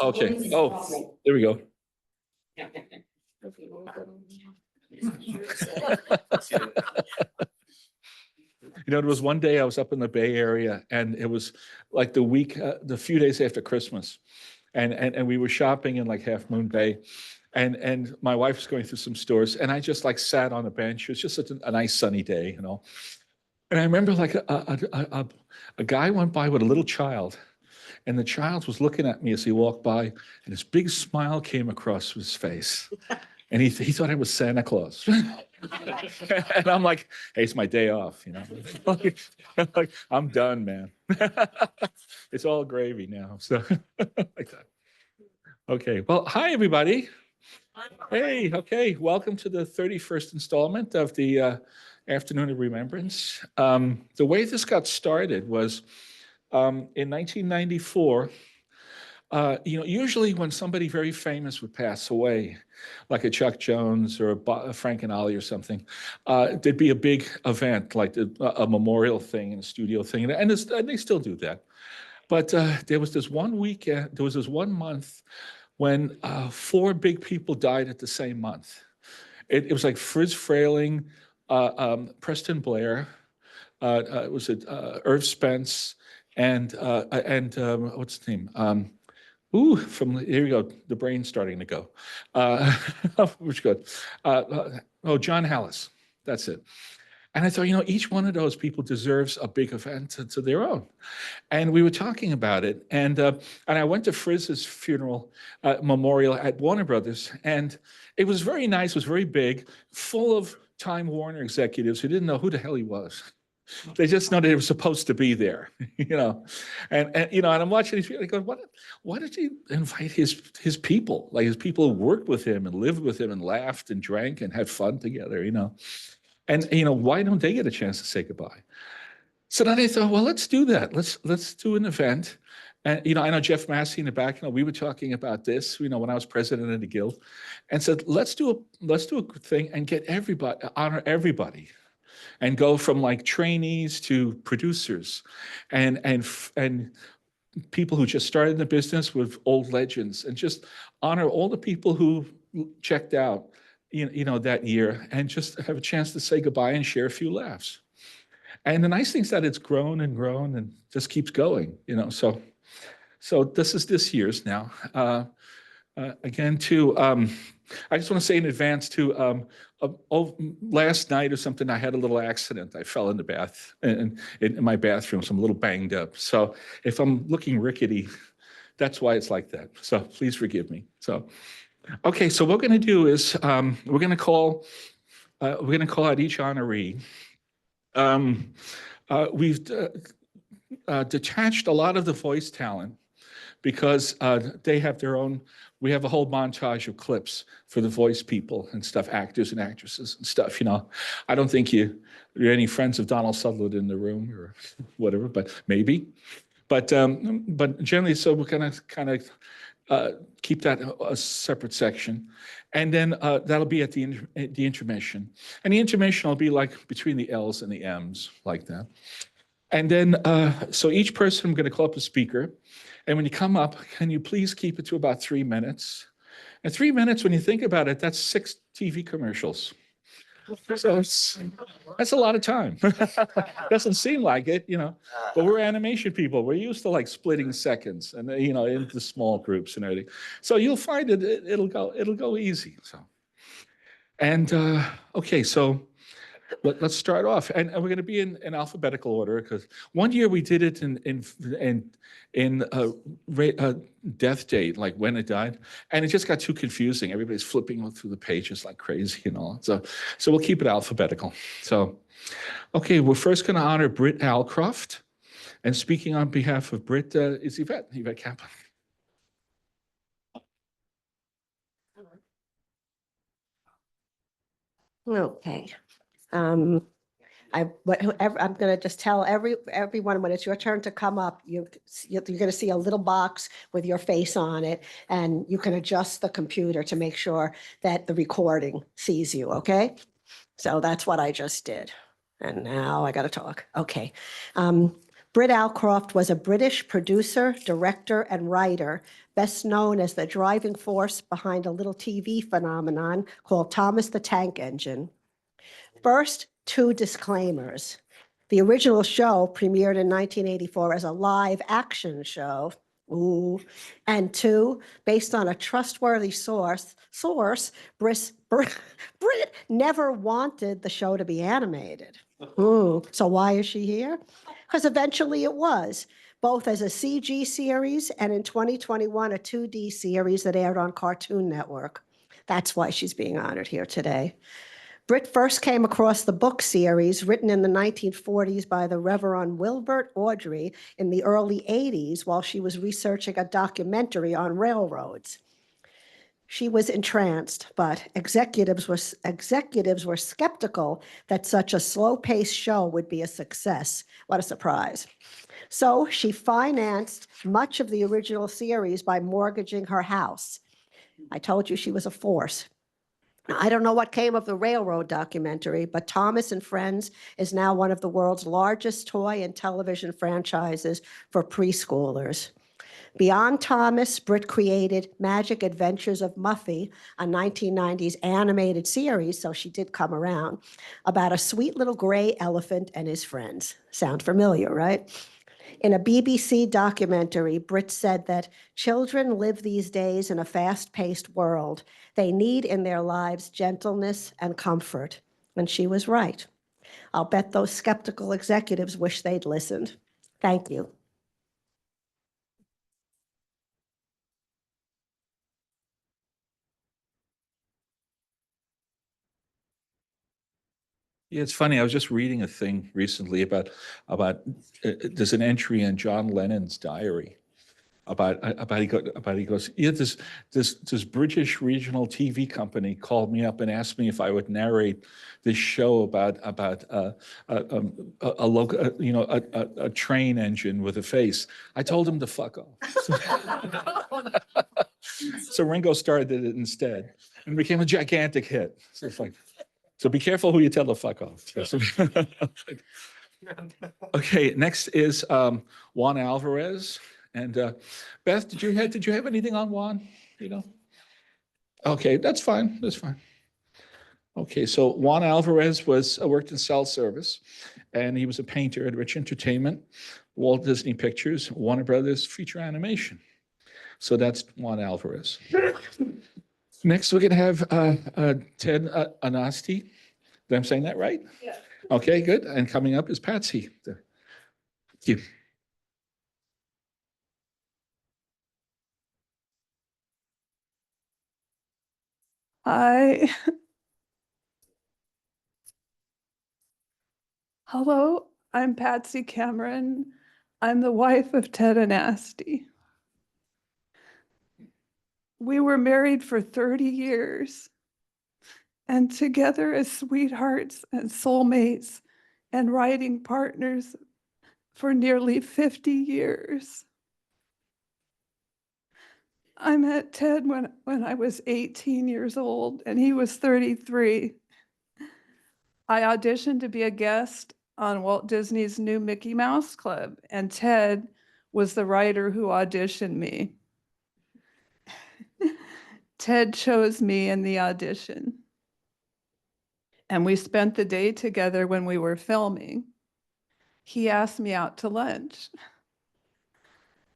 Okay. Oh, there we go. You know, there was one day I was up in the Bay Area, and it was like the few days after Christmas, and we were shopping in like Half Moon Bay, and my wife was going through some stores, and I just like sat on a bench. It was just such a nice sunny day, you know. And I remember like a guy went by with a little child, and the child was looking at me as he walked by, and this big smile came across his face. And he thought I was Santa Claus. And I'm like, hey, it's my day off, you know. Like, I'm done, man. It's all gravy now. So like that. Okay. Well, hi, everybody. Hey, okay. Welcome to the 31st installment of the Afternoon of Remembrance. The way this got started was in 1994. You know, usually when somebody very famous would pass away, like a Chuck Jones or a Frank and Ollie or something, there'd be a big event, like a memorial thing and a studio thing, and they still do that. But there was this one weekend, there was this 1 month when 4 big people died at the same month. It was like Fritz Frayling, Preston Blair, was it Irv Spence, and what's his name? Ooh, here we go. The brain's starting to go. Which good. Oh, John Hallis. That's it. And I thought, you know, each one of those people deserves a big event to their own. And we were talking about it. And I went to Frizz's funeral memorial at Warner Brothers. And it was very nice. It was very big, full of Time Warner executives who didn't know who the hell he was. They just know they were supposed to be there, you know, and you know, and I'm watching these people. I go, why did he invite his people, like his people who worked with him and lived with him and laughed and drank and had fun together, you know, and you know, why don't they get a chance to say goodbye? So then I thought, well, let's do that. Let's do an event. And you know, I know Jeff Massey in the back. You know, we were talking about this, you know, when I was president of the guild, and said, let's do a thing and get everybody, honor everybody. And go from like trainees to producers and people who just started in the business with old legends, and just honor all the people who checked out, you know, that year, and just have a chance to say goodbye and share a few laughs. And the nice thing is that it's grown and grown and just keeps going, you know. So this is this year's now. Again, too, I just want to say in advance, too, last night or something, I had a little accident. I fell in the bath, in my bathroom, so I'm a little banged up. So if I'm looking rickety, that's why it's like that. So please forgive me. So, okay, so what we're going to do is we're going to call out each honoree. We've detached a lot of the voice talent because they have their own. We have a whole montage of clips for the voice people and stuff, actors and actresses and stuff. You know, I don't think you're any friends of Donald Sutherland in the room or whatever, but maybe. But generally, so we're gonna kind of keep that a separate section, and then that'll be at the intermission, and the intermission will be like between the L's and the M's, like that. And then, so each person, I'm going to call up a speaker. And when you come up, can you please keep it to about 3 minutes? And 3 minutes, when you think about it, that's 6 TV commercials. So that's a lot of time. Doesn't seem like it, you know, but we're animation people. We're used to like splitting seconds and, you know, into small groups and everything. So you'll find it'll go easy. So, and okay, so let's start off, and we're going to be in alphabetical order because one year we did it in death date, like when it died, and it just got too confusing. Everybody's flipping through the pages like crazy and all. So we'll keep it alphabetical. So, okay, we're first going to honor Britt Alcroft, and speaking on behalf of Britt is Yvette Kaplan. Okay. I'm going to just tell everyone when it's your turn to come up, you're going to see a little box with your face on it, and you can adjust the computer to make sure that the recording sees you, okay? So that's what I just did. And now I got to talk. Okay. Britt Alcroft was a British producer, director, and writer, best known as the driving force behind a little TV phenomenon called Thomas the Tank Engine. First, 2 disclaimers. The original show premiered in 1984 as a live action show. Ooh. And 2, based on a trustworthy source, Britt never wanted the show to be animated. So why is she here? Because eventually it was, both as a CG series and in 2021, a 2D series that aired on Cartoon Network. That's why she's being honored here today. Britt first came across the book series written in the 1940s by the Reverend Wilbert Awdry in the early 80s while she was researching a documentary on railroads. She was entranced, but executives were skeptical that such a slow-paced show would be a success. What a surprise. So she financed much of the original series by mortgaging her house. I told you she was a force. Now, I don't know what came of the railroad documentary, but Thomas and Friends is now one of the world's largest toy and television franchises for preschoolers. Beyond Thomas, Britt created Magic Adventures of Muffy, a 1990s animated series, so she did come around, about a sweet little gray elephant and his friends. Sound familiar, right? In a BBC documentary, Britt said that children live these days in a fast-paced world. They need in their lives gentleness and comfort. And she was right. I'll bet those skeptical executives wish they'd listened. Thank you. Yeah, it's funny. I was just reading a thing recently about there's an entry in John Lennon's diary about he goes, yeah, this British regional TV company called me up and asked me if I would narrate this show about a local a train engine with a face. I told him to fuck off. So Ringo started it instead and became a gigantic hit. So it's like, so be careful who you tell to fuck off. Okay, next is Juan Alvarez. And Beth, did you have anything on Juan? You know? Okay, that's fine. That's fine. Okay, so Juan Alvarez was worked in cell service, and he was a painter at Rich Entertainment, Walt Disney Pictures, Warner Brothers Feature Animation. So that's Juan Alvarez. Next, we're going to have Ted Anasti. I'm saying that right? Yeah. Okay, good. And coming up is Patsy. Thank you. Hi. Hello, I'm Patsy Cameron. I'm the wife of Ted Anasti. We were married for 30 years and together as sweethearts and soulmates and writing partners for nearly 50 years. I met Ted when I was 18 years old and he was 33. I auditioned to be a guest on Walt Disney's new Mickey Mouse Club, and Ted was the writer who auditioned me. Ted chose me in the audition. And we spent the day together when we were filming. He asked me out to lunch.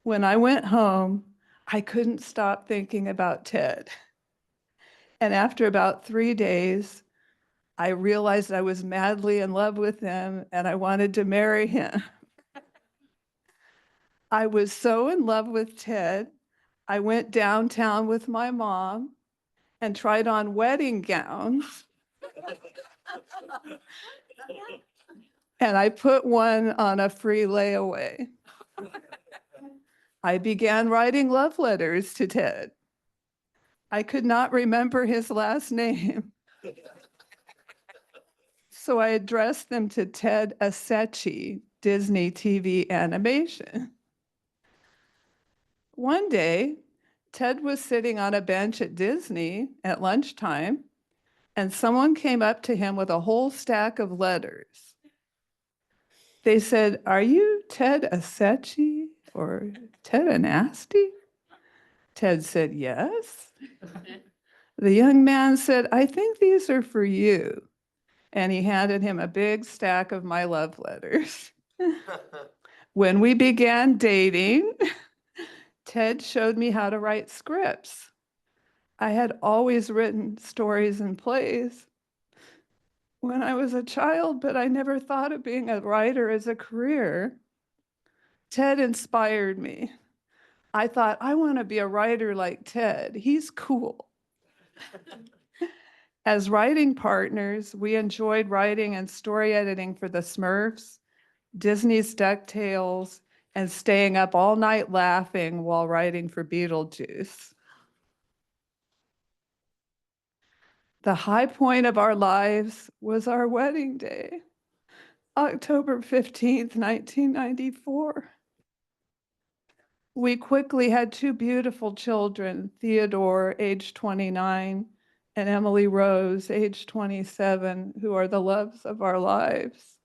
When I went home, I couldn't stop thinking about Ted. And after about 3 days, I realized I was madly in love with him and I wanted to marry him. I was so in love with Ted, I went downtown with my mom and tried on wedding gowns. And I put one on a free layaway. I began writing love letters to Ted. I could not remember his last name. So I addressed them to Ted Asechi, Disney TV Animation. One day, Ted was sitting on a bench at Disney at lunchtime, and someone came up to him with a whole stack of letters. They said, "Are you Ted Asechi or Ted Anasti?" Ted said, "Yes." The young man said, "I think these are for you." And he handed him a big stack of my love letters. When we began dating, Ted showed me how to write scripts. I had always written stories and plays when I was a child, but I never thought of being a writer as a career. Ted inspired me. I thought, I want to be a writer like Ted. He's cool. As writing partners, we enjoyed writing and story editing for the Smurfs, Disney's DuckTales, and staying up all night laughing while writing for Beetlejuice. The high point of our lives was our wedding day, October 15th, 1994. We quickly had two beautiful children, Theodore, age 29, and Emily Rose, age 27, who are the loves of our lives.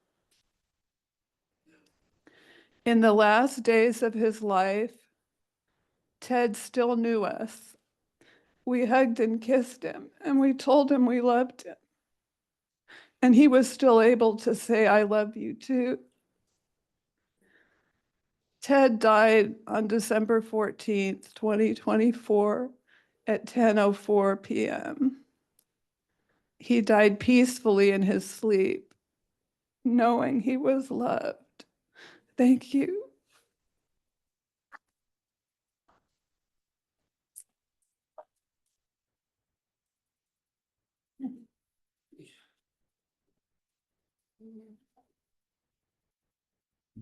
In the last days of his life, Ted still knew us. We hugged and kissed him, and we told him we loved him. And he was still able to say, "I love you too." Ted died on December 14th, 2024 at 10:04 p.m. He died peacefully in his sleep, knowing he was loved. Thank you.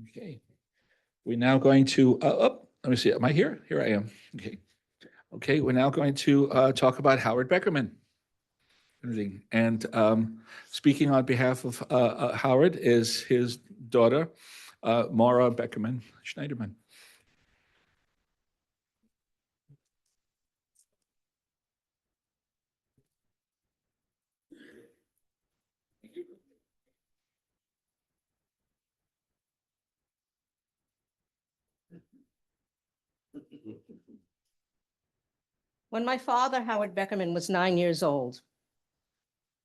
Okay. We're now going to, let me see, am I here? Here I am. Okay. Okay, we're now going to talk about Howard Beckerman. And speaking on behalf of Howard is his daughter, Maura Beckerman Schneiderman. When my father, Howard Beckerman, was 9 years old,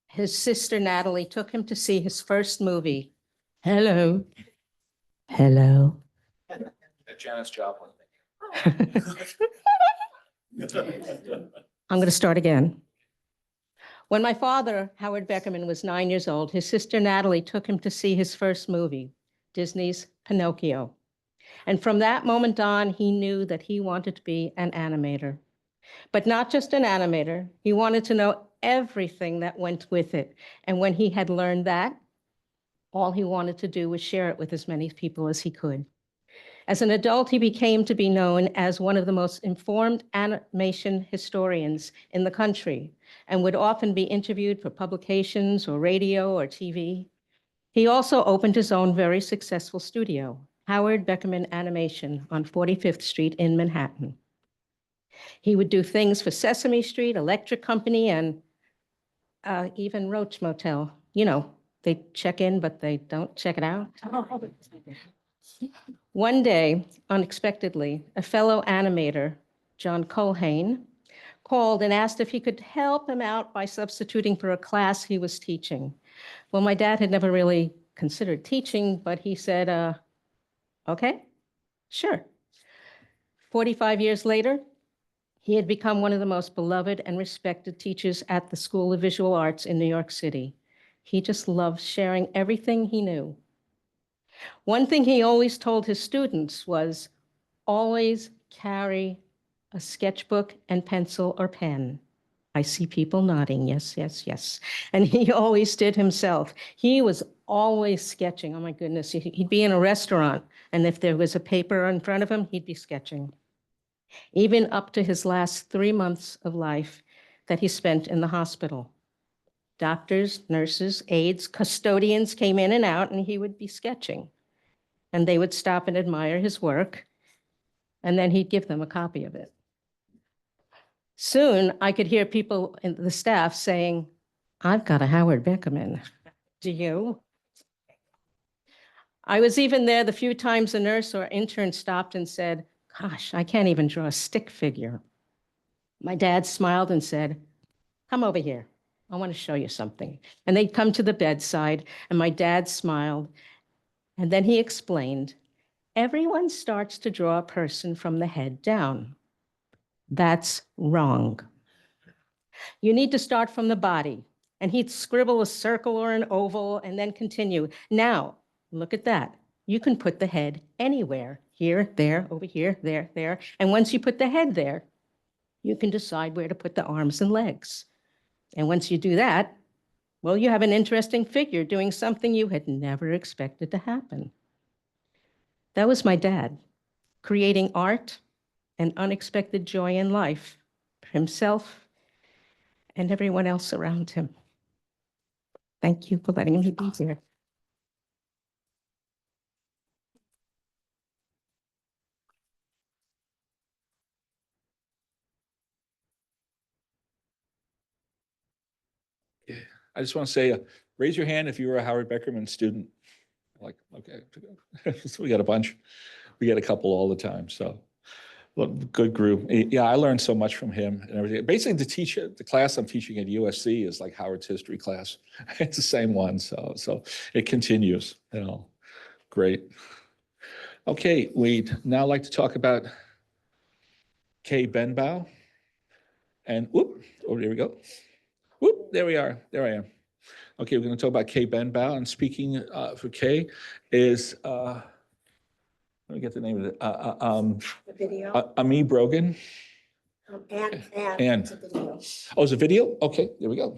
his sister Natalie took him to see his first movie. Hello. Hello. Janis Joplin. I'm going to start again. When my father, Howard Beckerman, was 9 years old, his sister Natalie took him to see his first movie, Disney's Pinocchio. And from that moment on, he knew that he wanted to be an animator. But not just an animator, he wanted to know everything that went with it. And when he had learned that, all he wanted to do was share it with as many people as he could. As an adult, he became to be known as one of the most informed animation historians in the country and would often be interviewed for publications or radio or TV. He also opened his own very successful studio, Howard Beckerman Animation on 45th Street in Manhattan. He would do things for Sesame Street, Electric Company, and even Roach Motel. You know, they check in, but they don't check it out. One day, unexpectedly, a fellow animator, John Colhane, called and asked if he could help him out by substituting for a class he was teaching. Well, my dad had never really considered teaching, but he said, okay, sure. 45 years later, he had become one of the most beloved and respected teachers at the School of Visual Arts in New York City. He just loved sharing everything he knew. One thing he always told his students was, always carry a sketchbook and pencil or pen. I see people nodding, yes, yes, yes. And he always did himself. He was always sketching. Oh my goodness, he'd be in a restaurant, and if there was a paper in front of him, he'd be sketching. Even up to his last 3 months of life that he spent in the hospital. Doctors, nurses, aides, custodians came in and out, and he would be sketching. And they would stop and admire his work, and then he'd give them a copy of it. Soon, I could hear people in the staff saying, "I've got a Howard Beckerman. Do you?" I was even there the few times a nurse or intern stopped and said, "Gosh, I can't even draw a stick figure." My dad smiled and said, "Come over here. I want to show you something." And they'd come to the bedside, and my dad smiled. And then he explained, "Everyone starts to draw a person from the head down. That's wrong. You need to start from the body." And he'd scribble a circle or an oval and then continue. "Now, look at that. You can put the head anywhere, here, there, over here, there, there. And once you put the head there, you can decide where to put the arms and legs. And once you do that, well, you have an interesting figure doing something you had never expected to happen." That was my dad, creating art and unexpected joy in life for himself and everyone else around him. Thank you for letting me be here. I just want to say, raise your hand if you were a Howard Beckerman student. Like, okay, so we got a bunch. We get a couple all the time. So, well, good group. Yeah, I learned so much from him and everything. Basically, the class I'm teaching at USC is like Howard's history class. It's the same one. So it continues. You know, great. Okay, we'd now like to talk about Kay Benbow. And whoop, oh, there we go. Whoop, there we are. There I am. Okay, we're going to talk about Kay Benbow. And speaking for Kay is, let me get the name of it. The video. Ami Brogan. And. And. It's a video. Oh, it's a video? Okay, there we go.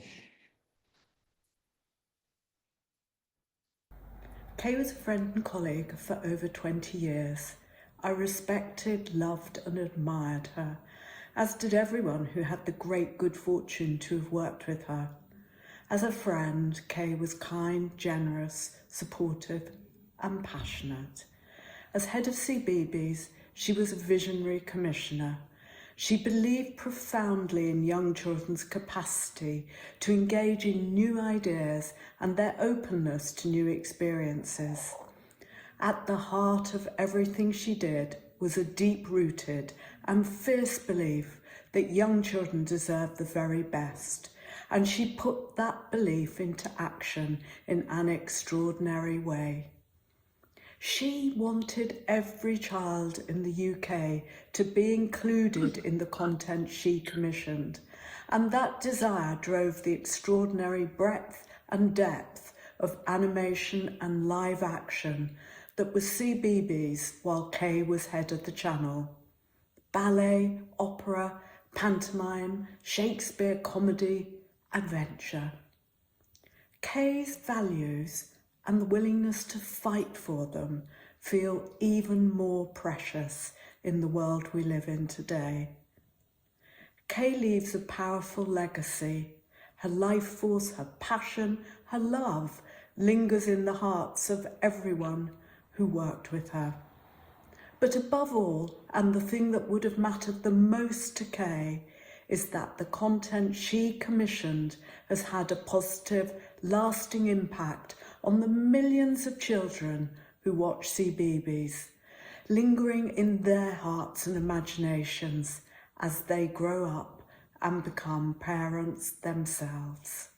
Kay was a friend and colleague for over 20 years. I respected, loved and admired her, as did everyone who had the great good fortune to have worked with her. As a friend, Kay was kind, generous, supportive and passionate. As head of CBeebies, she was a visionary commissioner. She believed profoundly in young children's capacity to engage in new ideas and their openness to new experiences. At the heart of everything she did was a deep-rooted and fierce belief that young children deserve the very best, and she put that belief into action in an extraordinary way. She wanted every child in the UK to be included in the content she commissioned, and that desire drove the extraordinary breadth and depth of animation and live action that was CBeebies while Kay was head of the channel. Ballet, opera, pantomime, Shakespeare, comedy, adventure. Kay's values and the willingness to fight for them feel even more precious in the world we live in today. Kay leaves a powerful legacy. Her life force, her passion, her love lingers in the hearts of everyone who worked with her. But above all, and the thing that would have mattered the most to Kay, is that the content she commissioned has had a positive, lasting impact on the millions of children who watch CBeebies, lingering in their hearts and imaginations as they grow up and become parents themselves.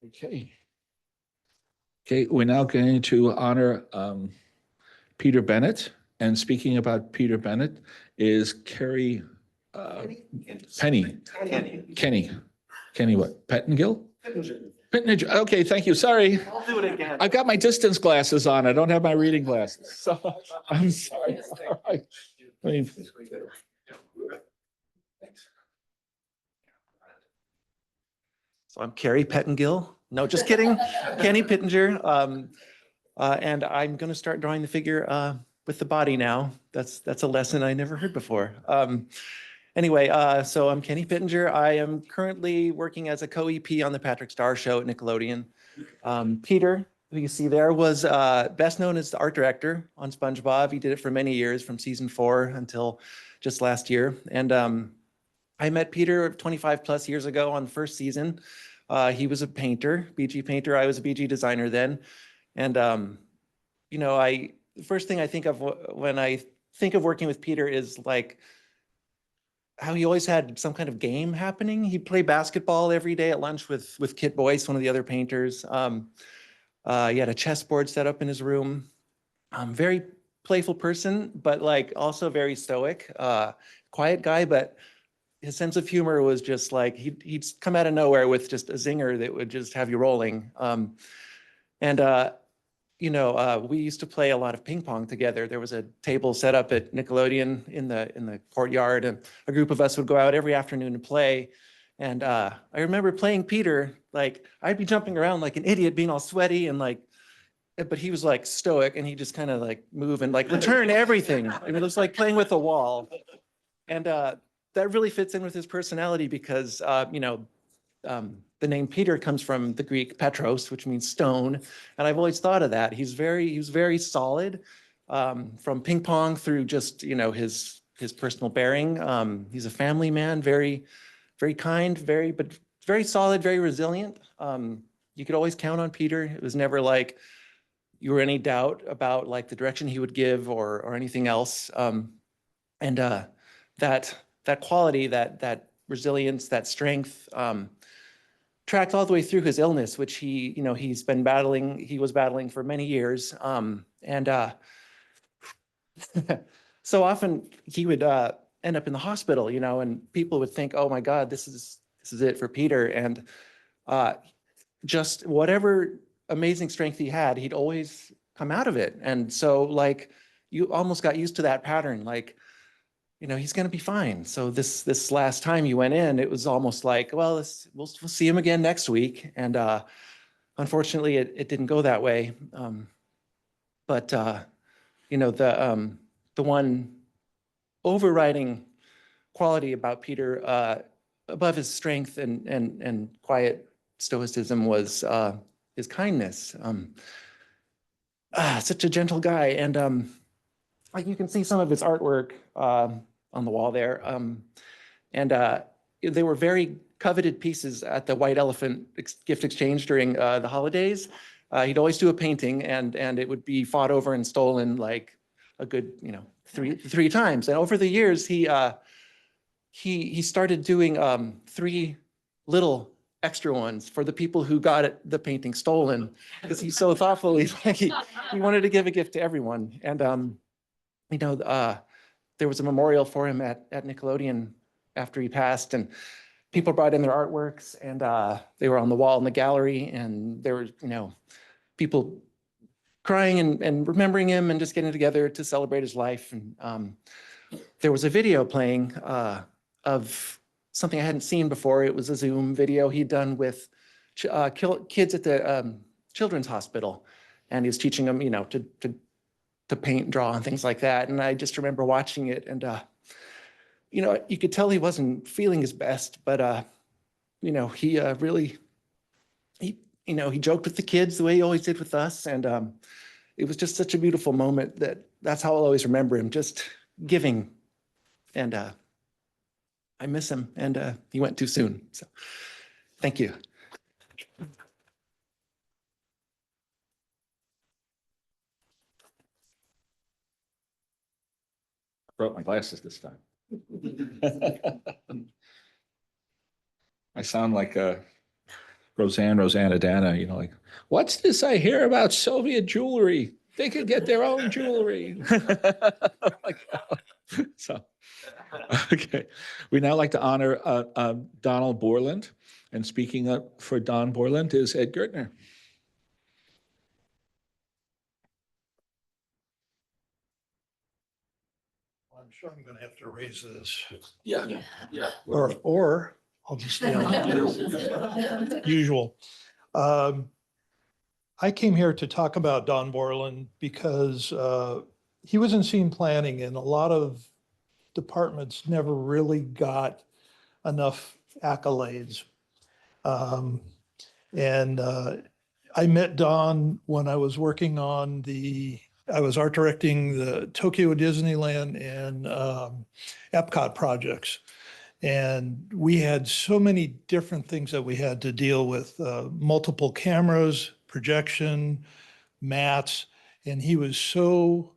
Okay. Okay, we're now going to honor Peter Bennett. And speaking about Peter Bennett is Carrie Kenny what? Pettingill? Pittenger. Okay, thank you. Sorry. I'll do it again. I've got my distance glasses on. I don't have my reading glasses. So I'm sorry. All right. I mean, So I'm Carrie Pettingill. No, just kidding. Kenny Pittenger. And I'm going to start drawing the figure with the body now. That's a lesson I never heard before. Anyway, so I'm Kenny Pittenger. I am currently working as a co-EP on the Patrick Star Show at Nickelodeon. Peter who you see there was best known as the art director on SpongeBob. He did it for many years, from season 4 until just last year. And I met Peter 25 plus years ago on the first season. He was a painter, BG painter. I was a BG designer then. And, you know, the first thing I think of when I think of working with Peter is like how he always had some kind of game happening. He'd play basketball every day at lunch with Kit Boyce, one of the other painters. He had a chessboard set up in his room. Very playful person, but like also very stoic, quiet guy, but his sense of humor was just like, he'd come out of nowhere with just a zinger that would just have you rolling. You know, we used to play a lot of ping pong together. There was a table set up at Nickelodeon in the courtyard, and a group of us would go out every afternoon to play. And I remember playing Peter, like I'd be jumping around like an idiot, being all sweaty and like, but he was like stoic, and he just kind of like move and like return everything. I mean, it was like playing with a wall. And that really fits in with his personality because, you know, the name Peter comes from the Greek Petros, which means stone. And I've always thought of that. He was very solid, from ping pong through just, you know, his personal bearing. He's a family man, very kind, but very solid, very resilient. You could always count on Peter. It was never like you were any doubt about like the direction he would give or anything else. That quality, that resilience, that strength, tracked all the way through his illness, which he was battling for many years. So often he would end up in the hospital, you know, and people would think, oh my God, this is it for Peter. And just whatever amazing strength he had, he'd always come out of it. And so like, you almost got used to that pattern, like, you know, he's going to be fine. So this last time you went in, it was almost like, well, we'll see him again next week. And unfortunately, it didn't go that way. But you know, the one overriding quality about Peter, above his strength and quiet stoicism, was his kindness. Such a gentle guy, and like you can see some of his artwork on the wall there. They were very coveted pieces at the White Elephant gift exchange during the holidays. He'd always do a painting, and it would be fought over and stolen like a good, you know, three times. And over the years, he started doing 3 little extra ones for the people who got the painting stolen, because he's so thoughtful. He wanted to give a gift to everyone. And you know, there was a memorial for him at Nickelodeon after he passed, and people brought in their artworks, and they were on the wall in the gallery, and there were, you know, people crying and remembering him and just getting together to celebrate his life. And there was a video playing of something I hadn't seen before. It was a Zoom video he'd done with kids at the children's hospital, and he was teaching them, you know, to paint and draw and things like that. And I just remember watching it, and you know, you could tell he wasn't feeling his best, but you know, he really, you know, he joked with the kids the way he always did with us. And it was just such a beautiful moment that's how I'll always remember him, just giving. And I miss him, and he went too soon. So thank you. Brought my glasses this time. I sound like Rosanna Dana, you know, like, what's this I hear about Soviet jewelry? They could get their own jewelry. Like, so, okay. We now like to honor Donald Borland. And speaking up for Don Borland is Ed Gertner. I'm sure I'm going to have to raise this, Yeah. or I'll just stay on usual. I came here to talk about Don Borland because he was in scene planning, and a lot of departments never really got enough accolades. And I met Don when I was working on I was art directing the Tokyo Disneyland and Epcot projects. And we had so many different things that we had to deal with, multiple cameras, projection, mats, and he was so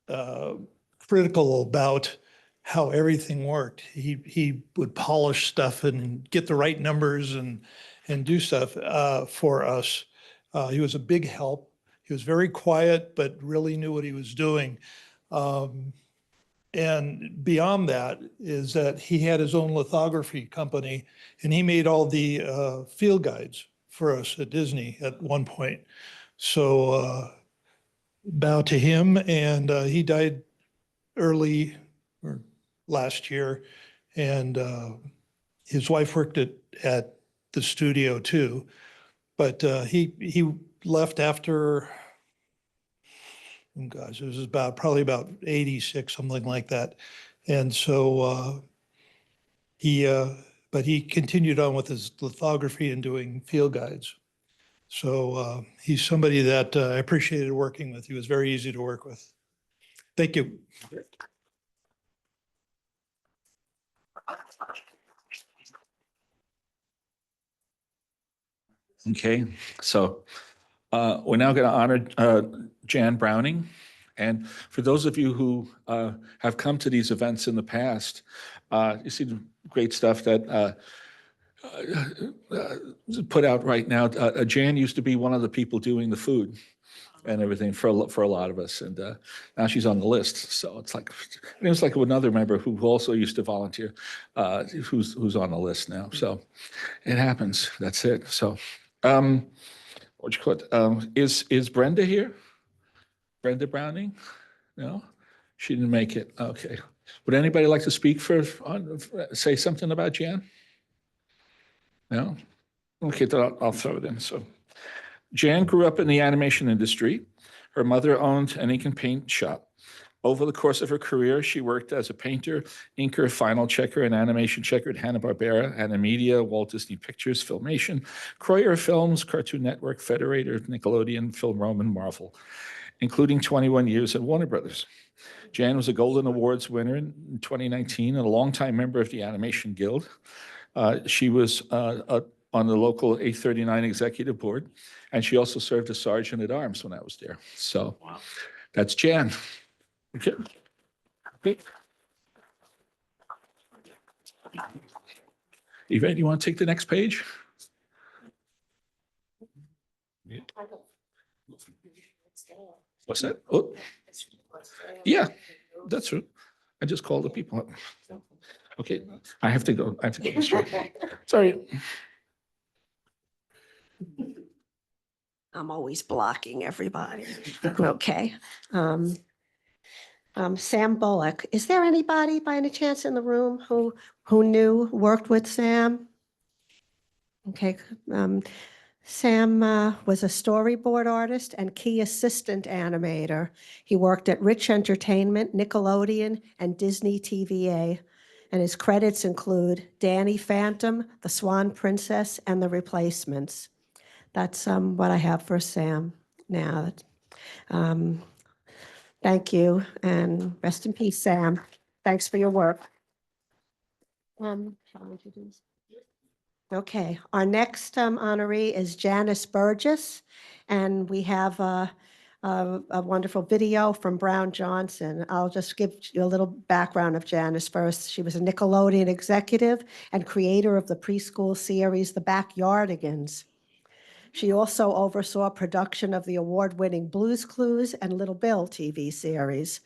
uh, critical about how everything worked. He would polish stuff and get the right numbers and do stuff for us. He was a big help. He was very quiet, but really knew what he was doing. And beyond that is that he had his own lithography company, and he made all the field guides for us at Disney at one point. So bow to him, and he died early or last year, and his wife worked at the studio too. But he left after, oh gosh, it was probably about 86, something like that. And so but he continued on with his lithography and doing field guides. So he's somebody that I appreciated working with. He was very easy to work with. Thank you. Okay, so we're now going to honor Jan Browning. And for those of you who have come to these events in the past, you see the great stuff that put out right now. Jan used to be one of the people doing the food and everything for a lot of us, and now she's on the list. So it's like another member who also used to volunteer, who's on the list now. So it happens. That's it. So what you call it? Is Brenda here? Brenda Browning? No, she didn't make it. Okay. Would anybody like to speak say something about Jan? No? Okay, then I'll throw it in. So Jan grew up in the animation industry. Her mother owned an ink and paint shop. Over the course of her career, she worked as a painter, inker, final checker, and animation checker at Hanna-Barbera, Animedia, Walt Disney Pictures, Filmation, Croyer Films, Cartoon Network, Federator, Nickelodeon, Film Roman, Marvel, including 21 years at Warner Brothers. Jan was a Golden Awards winner in 2019 and a longtime member of the Animation Guild. She was on the local 839 executive board, and she also served as sergeant at arms when I was there. So that's Jan. Okay. Okay. Yvette, you want to take the next page? What's that? Oh, yeah, that's true. I just called the people up. Okay, I have to go. I have to go this way. Sorry. I'm always blocking everybody. Okay. Sam Bullock, is there anybody by any chance in the room who worked with Sam? Okay. Sam was a storyboard artist and key assistant animator. He worked at Rich Entertainment, Nickelodeon, and Disney TVA. And his credits include Danny Phantom, The Swan Princess, and The Replacements. That's what I have for Sam now. Thank you, and rest in peace, Sam. Thanks for your work. Shall I introduce? Okay, our next honoree is Janice Burgess, and we have a wonderful video from Brown Johnson. I'll just give you a little background of Janice first. She was a Nickelodeon executive and creator of the preschool series The Backyardigans. She also oversaw production of the award-winning Blue's Clues and Little Bill TV series.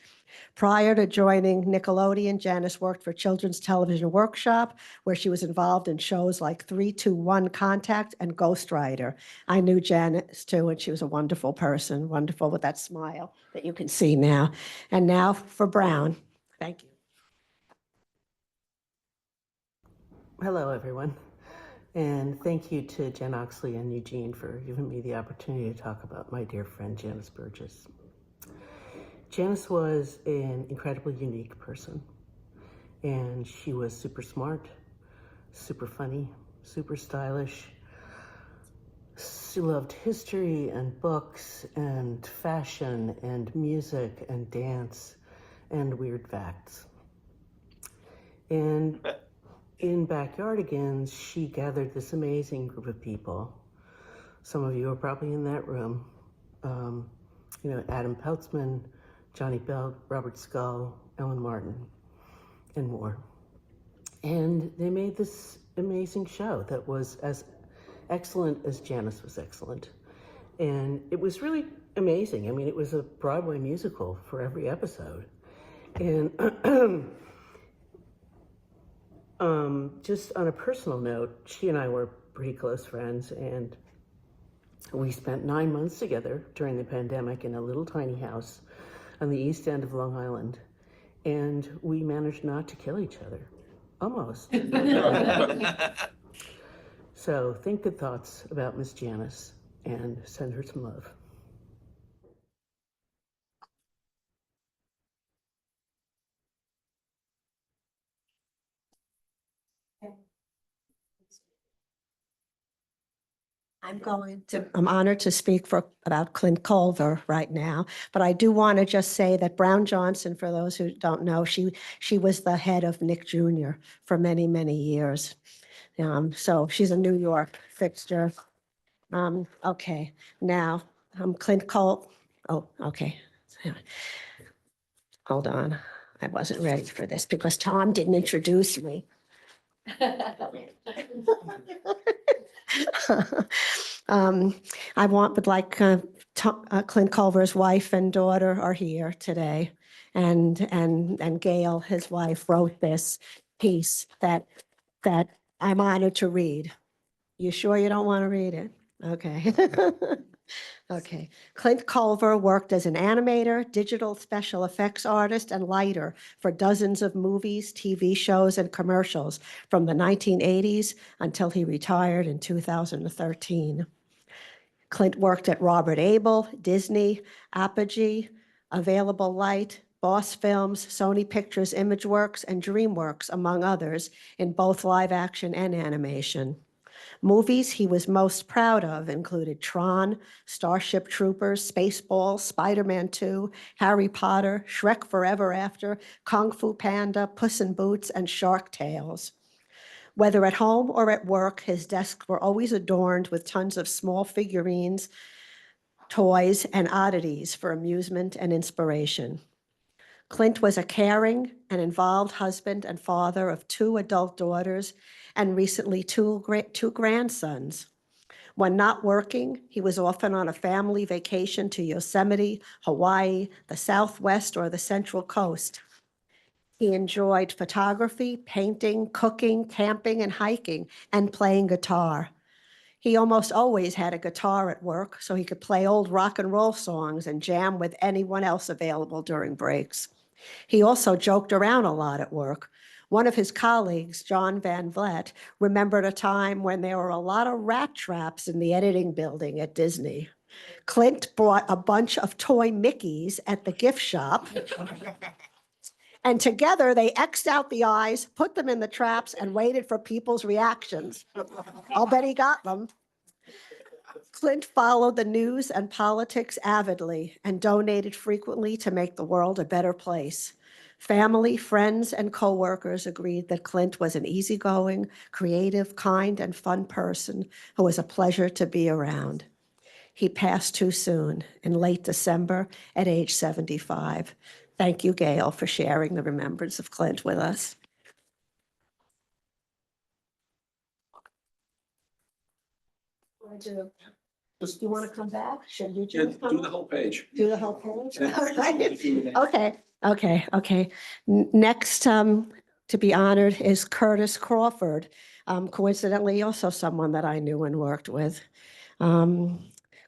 Prior to joining Nickelodeon, Janice worked for Children's Television Workshop, where she was involved in shows like 3-2-1 Contact and Ghost Rider. I knew Janice too, and she was a wonderful person, wonderful with that smile that you can see now. And now for Brown. Thank you. Hello, everyone. And thank you to Jen Oxley and Eugene for giving me the opportunity to talk about my dear friend, Janice Burgess. Janice was an incredibly unique person, and she was super smart, super funny, super stylish, She loved history and books and fashion and music and dance and weird facts. And in Backyardigans, she gathered this amazing group of people. Some of you are probably in that room. Adam Peltzman, Johnny Bell, Robert Scull, Ellen Martin, and more. And they made this amazing show that was as excellent as Janice was excellent. And it was really amazing. I mean, it was a Broadway musical for every episode. And just on a personal note, she and I were pretty close friends, and we spent 9 months together during the pandemic in a little tiny house on the east end of Long Island. And we managed not to kill each other. Almost. So think good thoughts about Miss Janice and send her some love. I'm honored to speak about Clint Culver right now, but I do want to just say that Brown Johnson, for those who don't know, she was the head of Nick Jr. for many, many years. So she's a New York fixture. Okay, now Clint Culver. Oh, okay. Hold on. I wasn't ready for this because Tom didn't introduce me. Clint Culver's wife and daughter are here today, and Gail, his wife, wrote this piece that I'm honored to read. You sure you don't want to read it? Okay. Okay. Clint Culver worked as an animator, digital special effects artist, and lighter for dozens of movies, TV shows, and commercials from the 1980s until he retired in 2013. Clint worked at Robert Abel, Disney, Apogee, Available Light, Boss Films, Sony Pictures Imageworks, and DreamWorks, among others, in both live action and animation. Movies he was most proud of included Tron, Starship Troopers, Spaceballs, Spider-Man 2, Harry Potter, Shrek Forever After, Kung Fu Panda, Puss in Boots, and Shark Tales. Whether at home or at work, his desks were always adorned with tons of small figurines, toys, and oddities for amusement and inspiration. Clint was a caring and involved husband and father of 2 adult daughters and recently two grandsons. When not working, he was often on a family vacation to Yosemite, Hawaii, the Southwest, or the Central Coast. He enjoyed photography, painting, cooking, camping, and hiking, and playing guitar. He almost always had a guitar at work, so he could play old rock and roll songs and jam with anyone else available during breaks. He also joked around a lot at work. One of his colleagues, John Van Vliet, remembered a time when there were a lot of rat traps in the editing building at Disney. Clint bought a bunch of toy Mickeys at the gift shop, and together they X'd out the eyes, put them in the traps, and waited for people's reactions. I'll bet he got them. Clint followed the news and politics avidly and donated frequently to make the world a better place. Family, friends, and coworkers agreed that Clint was an easygoing, creative, kind, and fun person who was a pleasure to be around. He passed too soon in late December at age 75. Thank you, Gail, for sharing the remembrance of Clint with us. Do you want to come back? Should you Do the whole page. do the whole page? All right. Okay. Next to be honored is Curtis Crawford, coincidentally also someone that I knew and worked with.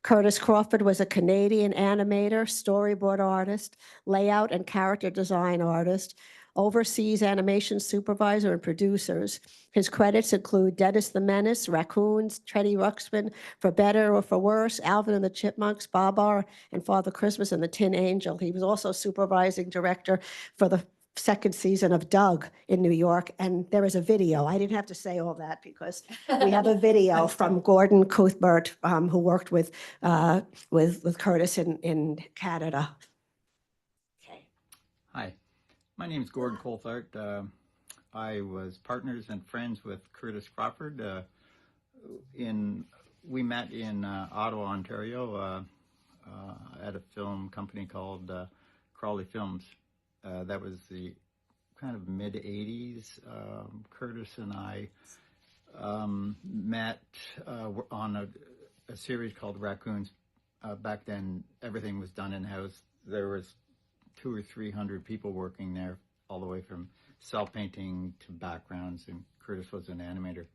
Curtis Crawford was a Canadian animator, storyboard artist, layout and character design artist, overseas animation supervisor and producers. His credits include Dennis the Menace, Raccoons, Teddy Ruxpin, For Better or For Worse, Alvin and the Chipmunks, Babar, and Father Christmas and the Tin Angel. He was also supervising director for the second season of Doug in New York, and there is a video. I didn't have to say all that because we have a video from Gordon Cuthbert, who worked with Curtis in Canada. Okay. Hi, my name is Gordon Coulthart. I was partners and friends with Curtis Crawford. We met in Ottawa, Ontario, at a film company called Crawley Films. That was the kind of mid 80s. Curtis and I met on a series called Raccoons. Back then, everything was done in-house. There was 200 or 300 people working there, all the way from cell painting to backgrounds, and Curtis was an animator.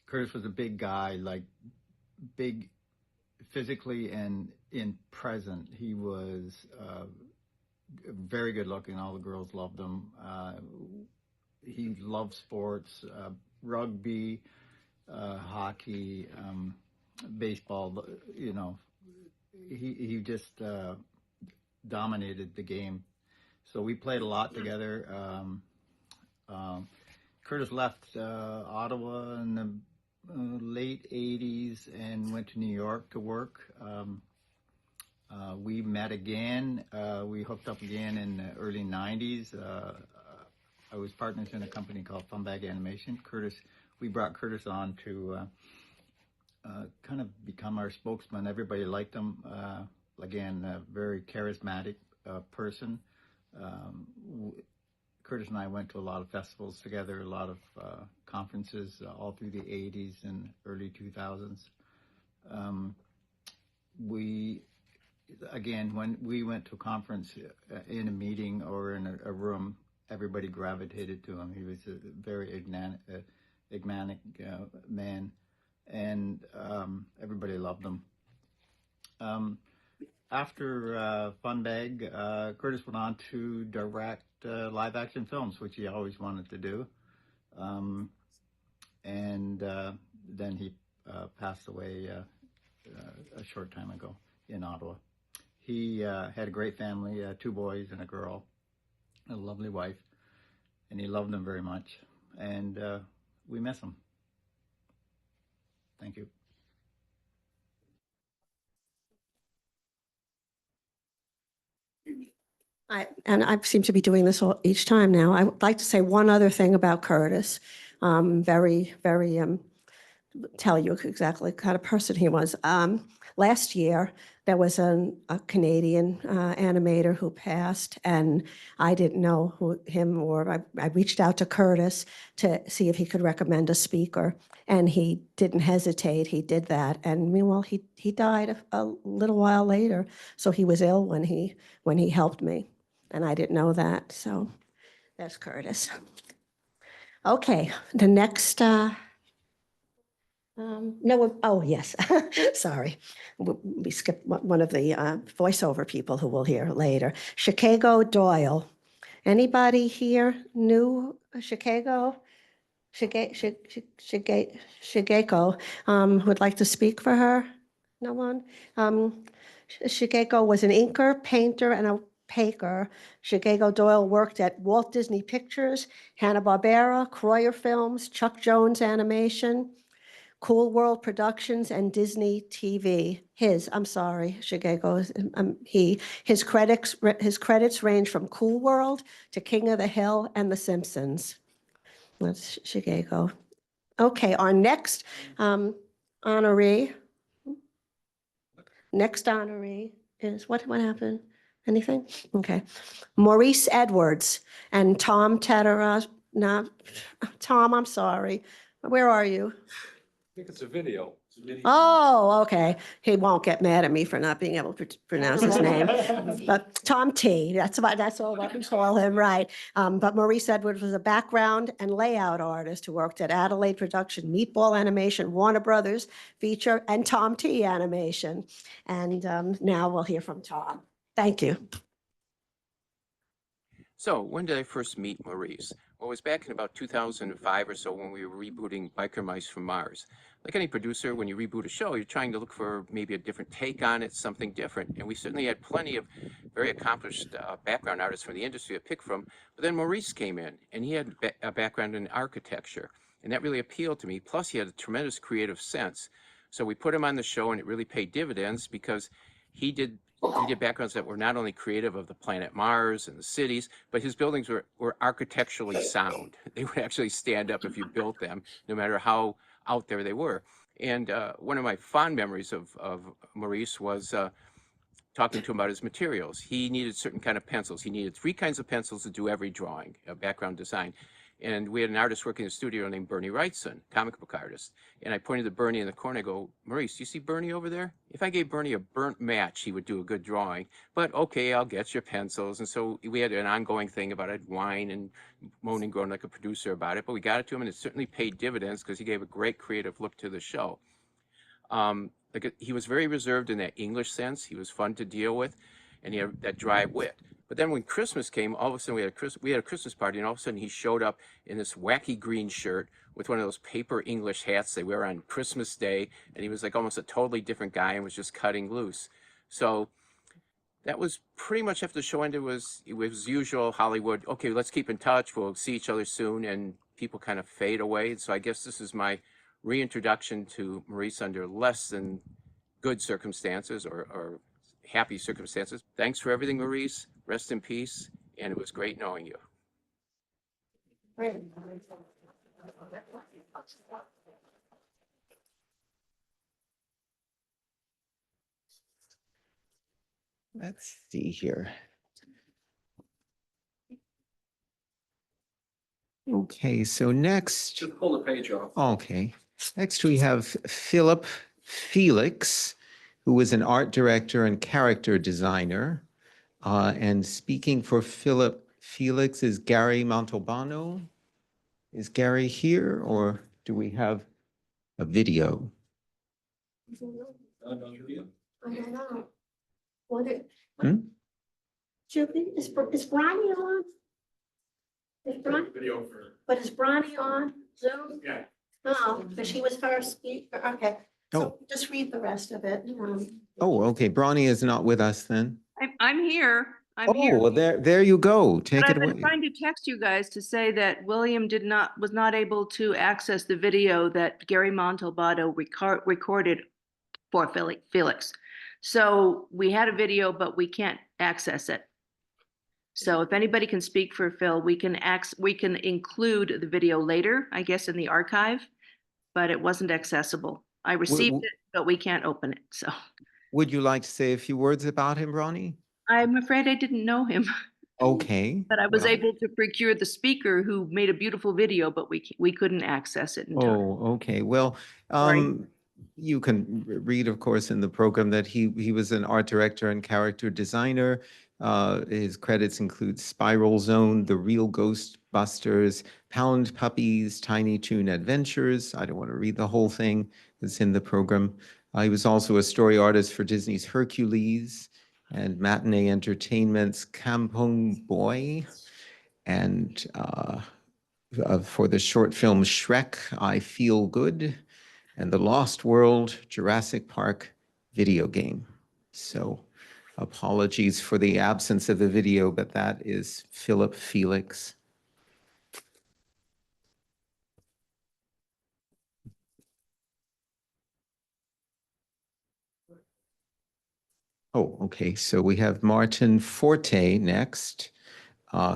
Curtis was a big guy, like big physically and in present. He was very good looking. All the girls loved him. He loved sports, rugby, hockey, baseball. You know, he just dominated the game. So we played a lot together. Curtis left Ottawa in the late 80s and went to New York to work. We met again. We hooked up again in the early 90s. I was partners in a company called Funbag Animation. We brought Curtis on to kind of become our spokesman. Everybody liked him. Again, a very charismatic person. Curtis and I went to a lot of festivals together, a lot of conferences all through the 80s and early 2000s. When we went to a conference in a meeting or in a room, everybody gravitated to him. He was a very enigmatic man, and everybody loved him. After Funbag, Curtis went on to direct live action films, which he always wanted to do. Then he passed away a short time ago in Ottawa. He had a great family, 2 boys and a girl, a lovely wife, and he loved them very much. And we miss him. Thank you. I seem to be doing this each time now. I would like to say one other thing about Curtis. Very, tell you exactly the kind of person he was. Last year, there was a Canadian animator who passed, and I didn't know him, or I reached out to Curtis to see if he could recommend a speaker, and he didn't hesitate. He did that, and meanwhile, he died a little while later. So he was ill when he helped me, and I didn't know that. So that's Curtis. Okay, the next. Oh, yes, sorry. We skipped one of the voiceover people who we'll hear later. Chicago Doyle. Anybody here knew Chicago? Shigeko would like to speak for her? No one? Shigeko was an inker, painter, and a paker. Shigeko Doyle worked at Walt Disney Pictures, Hanna-Barbera, Croyer Films, Chuck Jones Animation, Cool World Productions, and Disney TV. Shigeko's, his credits range from Cool World to King of the Hill and The Simpsons. That's Shigeko. Okay, our next honoree. Next honoree is, what happened? Anything? Okay. Maurice Edwards and Tom Tedera. No, Tom, I'm sorry. Where are you? I think it's a video. Oh, okay. He won't get mad at me for not being able to pronounce his name. But Tom T, that's all I can call him, right? But Maurice Edwards was a background and layout artist who worked at Adelaide Production, Meatball Animation, Warner Brothers Feature, and Tom T Animation. And now we'll hear from Tom. Thank you. So when did I first meet Maurice? Well, it was back in about 2005 or so when we were rebooting Biker Mice from Mars. like any producer, when you reboot a show, you're trying to look for maybe a different take on it, something different. And we certainly had plenty of very accomplished background artists from the industry to pick from. But then Maurice came in, and he had a background in architecture, and that really appealed to me. Plus, he had a tremendous creative sense. So we put him on the show, and it really paid dividends because he did backgrounds that were not only creative of the planet Mars and the cities, but his buildings were architecturally sound. They would actually stand up if you built them, no matter how out there they were. And one of my fond memories of Maurice was talking to him about his materials. He needed certain kind of pencils. He needed 3 kinds of pencils to do every drawing, background design. And we had an artist working in the studio named Bernie Wrightson, comic book artist. And I pointed to Bernie in the corner. I go, Maurice, do you see Bernie over there? If I gave Bernie a burnt match, he would do a good drawing. But okay, I'll get your pencils. And so we had an ongoing thing about it, whine and moan and groan like a producer about it. But we got it to him, and it certainly paid dividends because he gave a great creative look to the show. He was very reserved in that English sense. He was fun to deal with, and he had that dry wit. But then when Christmas came, all of a sudden we had a Christmas party, and all of a sudden he showed up in this wacky green shirt with one of those paper English hats they wear on Christmas Day, and he was like almost a totally different guy and was just cutting loose. So that was pretty much after the show ended. It was usual Hollywood. Okay, let's keep in touch. We'll see each other soon, and people kind of fade away. So I guess this is my reintroduction to Maurice under less than good circumstances or happy circumstances. Thanks for everything, Maurice. Rest in peace, and it was great knowing you. Let's see here. Okay, so next. Just pull the page off. Okay, next we have Philip Felix, who is an art director and character designer. And speaking for Philip Felix is Gary Montalbano. Is Gary here, or do we have a video? I don't know. What it? Hmm? Julie, is Bronny on? Is Bronny? Video for. But is Bronny on Zoom? Yeah. Oh, but she was first speaker. Okay. Oh. So just read the rest of it. Oh, okay, Bronny is not with us then. I'm here. I'm here. Oh, well, there you go. Take But it I've away. been trying to text you guys to say that William was not able to access the video that Gary Montalbano recorded for Felix. So we had a video, but we can't access it. So if anybody can speak for Phil, we can include the video later, I guess, in the archive, but it wasn't accessible. I received it, but we can't open it. So Would you like to say a few words about him, Bronny? I'm afraid I didn't know him. Okay. But I was well. able to procure the speaker who made a beautiful video, but we couldn't access it in time. Oh, okay. Well, you can read, of course, in the program that he was an art director and character designer. His credits include Spiral Zone, The Real Ghostbusters, Pound Puppies, Tiny Toon Adventures. I don't want to read the whole thing. It's in the program. He was also a story artist for Disney's Hercules and Matinee Entertainment's Kampong Boy, and for the short film Shrek, I Feel Good, and the Lost World Jurassic Park video game. So apologies for the absence of the video, but that is Philip Felix. Oh, okay. So we have Martin Forte next,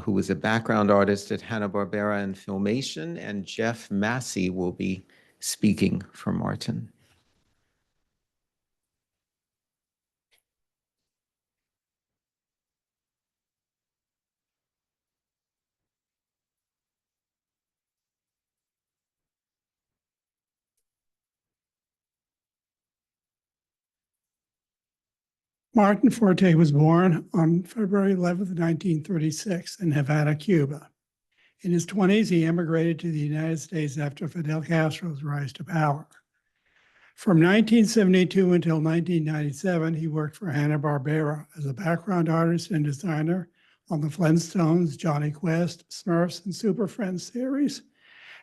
who is a background artist at Hanna-Barbera and Filmation, and Jeff Massey will be speaking for Martin. Martin Forte was born on February 11th, 1936 in Havana, Cuba. In his 20s, he immigrated to the United States after Fidel Castro's rise to power. From 1972 until 1997, he worked for Hanna-Barbera as a background artist and designer on the Flintstones, Johnny Quest, Smurfs, and Super Friends series,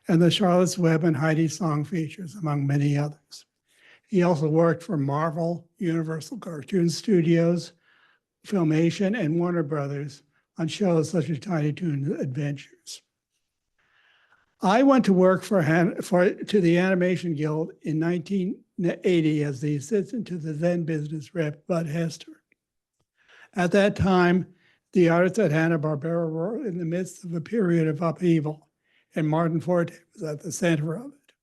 and the Charlotte's Web and Heidi Song features, among many others. He also worked for Marvel, Universal Cartoon Studios, Filmation, and Warner Brothers on shows such as Tiny Toons Adventures. I went to work to the Animation Guild in 1980 as the assistant to the then business rep, Bud Hester. At that time, the artists at Hanna-Barbera were in the midst of a period of upheaval, and Martin Forte was at the center of it.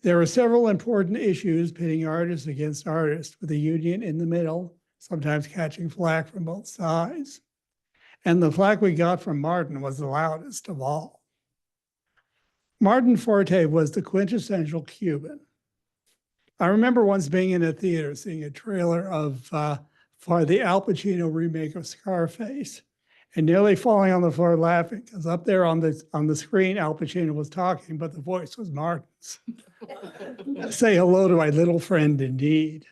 There were several important issues pitting artists against artists, with the union in the middle, sometimes catching flack from both sides. And the flack we got from Martin was the loudest of all. Martin Forte was the quintessential Cuban. I remember once being in a theater seeing a trailer for the Al Pacino remake of Scarface, and nearly falling on the floor laughing, because up there on the screen, Al Pacino was talking, but the voice was Martin's. Say hello to my little friend indeed.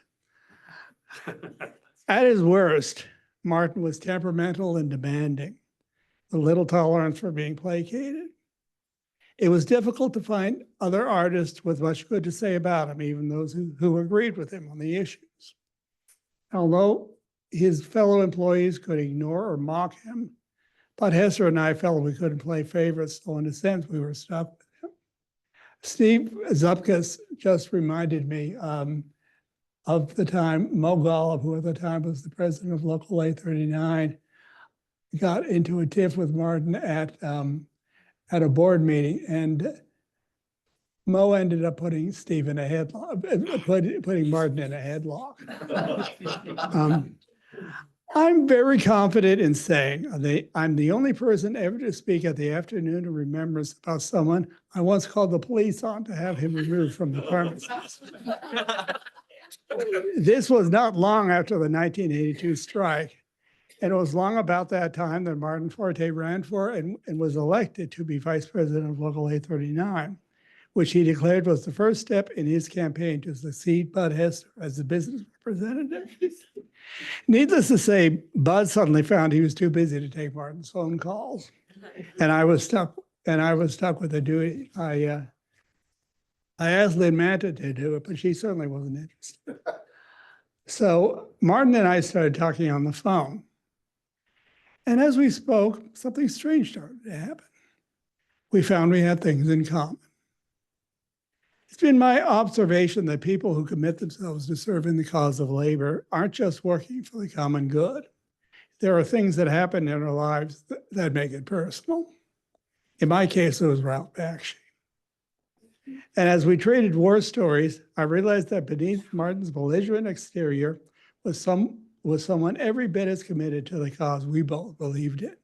At his worst, Martin was temperamental and demanding, with little tolerance for being placated. It was difficult to find other artists with much good to say about him, even those who agreed with him on the issues. Although his fellow employees could ignore or mock him, Bud Hester and I felt we couldn't play favorites, so in a sense, we were stuck with him. Steve Zupkus just reminded me of the time Mo Golub, who at the time was the president of Local A39, got into a tiff with Martin at a board meeting, and Mo ended up putting Steve in a headlock, putting Martin in a headlock. I'm very confident in saying I'm the only person ever to speak at the afternoon of Remembrance about someone I once called the police on to have him removed from the premises. This was not long after the 1982 strike, and it was long about that time that Martin Forte ran for and was elected to be vice president of Local A39, which he declared was the first step in his campaign to succeed Bud Hester as the business representative. Needless to say, Bud suddenly found he was too busy to take Martin's phone calls, and I was stuck with the duty. I asked Lynn Manta to do it, but she certainly wasn't interested. So Martin and I started talking on the phone. And as we spoke, something strange started to happen. We found we had things in common. It's been my observation that people who commit themselves to serving the cause of labor aren't just working for the common good. There are things that happen in our lives that make it personal. In my case, it was Ralph Bakshi. And as we traded war stories, I realized that beneath Martin's belligerent exterior was someone every bit as committed to the cause we both believed in.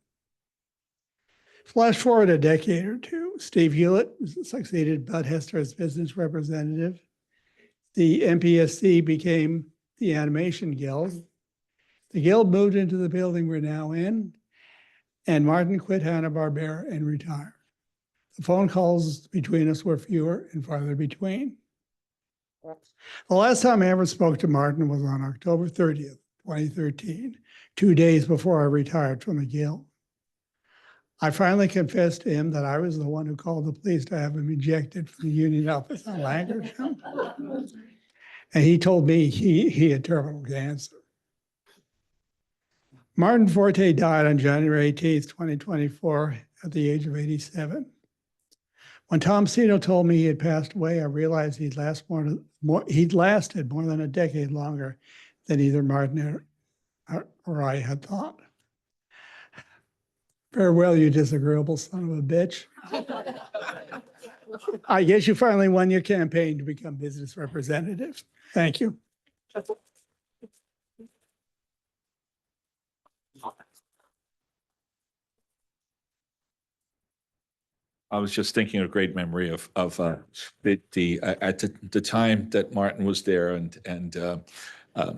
Flash forward a decade or two, Steve Hewlett succeeded Bud Hester as business representative. The MPSC became the Animation Guild. The Guild moved into the building we're now in, and Martin quit Hanna-Barbera and retired. The phone calls between us were fewer and farther between. The last time I ever spoke to Martin was on October 30th, 2013, 2 days before I retired from the Guild. I finally confessed to him that I was the one who called the police to have him ejected from the union office on Lankershim. And he told me he had terminal cancer. Martin Forte died on January 18th, 2024, at the age of 87. When Tom Cino told me he had passed away, I realized he'd lasted more than a decade longer than either Martin or I had thought. Farewell, you disagreeable son of a bitch. I guess you finally won your campaign to become business representative. Thank you. I was just thinking of a great memory of at the time that Martin was there and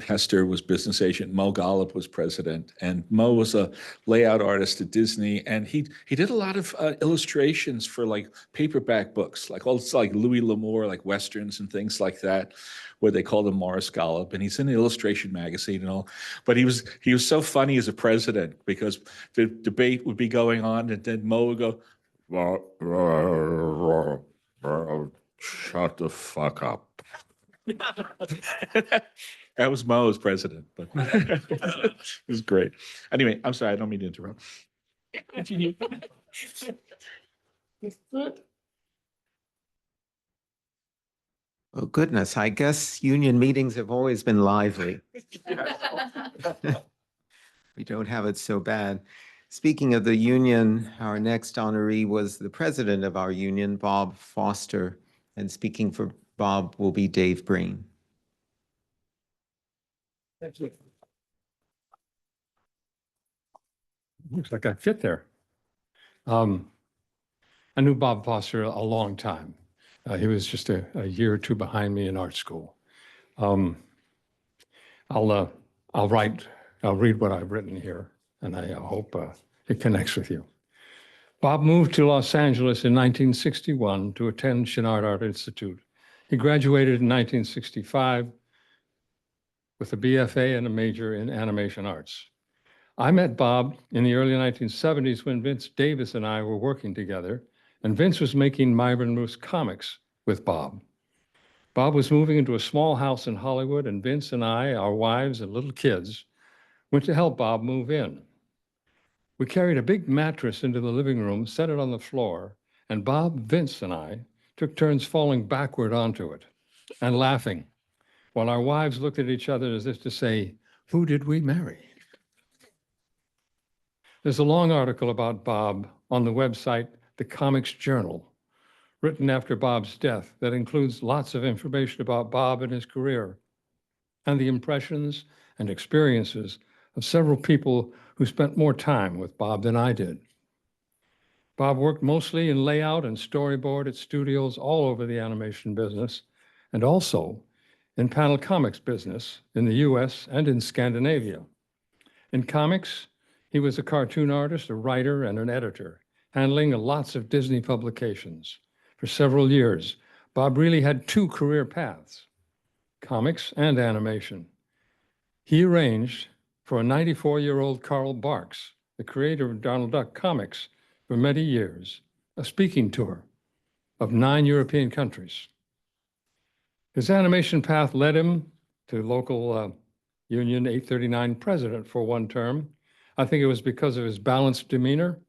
Hester was business agent, Mo Golub was president, and Mo was a layout artist at Disney, and he did a lot of illustrations for like paperback books, like also like Louis L'Amour, like westerns and things like that, where they called him Morris Golub, and he's in the illustration magazine and all. But he was so funny as a president because the debate would be going on, and then Mo would go, Shut the fuck up. That was Mo as president, but it was great. Anyway, I'm sorry, I don't mean to interrupt. Oh, goodness, I guess union meetings have always been lively. We don't have it so bad. Speaking of the union, our next honoree was the president of our union, Bob Foster. And speaking for Bob will be Dave Breen. Thank you. Looks like I fit there. I knew Bob Foster a long time. He was just a year or two behind me in art school. I'll read what I've written here, and I hope it connects with you. Bob moved to Los Angeles in 1961 to attend Chouinard Art Institute. He graduated in 1965 with a BFA and a major in animation arts. I met Bob in the early 1970s when Vince Davis and I were working together, and Vince was making Myron Moose comics with Bob. Bob was moving into a small house in Hollywood, and Vince and I, our wives and little kids, went to help Bob move in. We carried a big mattress into the living room, set it on the floor, and Bob, Vince, and I took turns falling backward onto it and laughing, while our wives looked at each other as if to say, "Who did we marry?" There's a long article about Bob on the website, The Comics Journal, written after Bob's death that includes lots of information about Bob and his career and the impressions and experiences of several people who spent more time with Bob than I did. Bob worked mostly in layout and storyboard at studios all over the animation business, and also in panel comics business in the US and in Scandinavia. In comics, he was a cartoon artist, a writer, and an editor, handling lots of Disney publications. For several years, Bob really had two career paths, comics and animation. He arranged for a 94-year-old Carl Barks, the creator of Donald Duck comics, for many years, a speaking tour of 9 European countries. His animation path led him to local Union 839 president for one term. I think it was because of his balanced demeanor,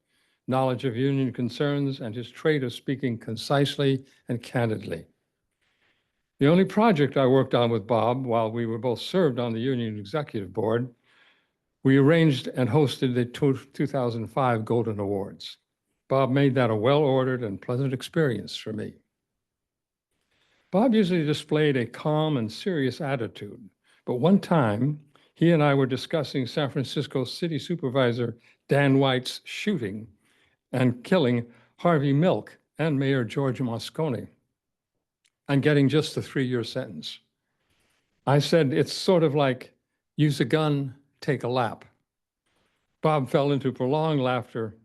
knowledge of union concerns, and his trait of speaking concisely and candidly. The only project I worked on with Bob while we were both served on the union executive board, we arranged and hosted the 2005 Golden Awards. Bob made that a well-ordered and pleasant experience for me. Bob usually displayed a calm and serious attitude, but one time he and I were discussing San Francisco City Supervisor Dan White's shooting and killing Harvey Milk and Mayor George Moscone and getting just a 3-year sentence. I said, it's sort of like use a gun, take a lap. Bob fell into prolonged laughter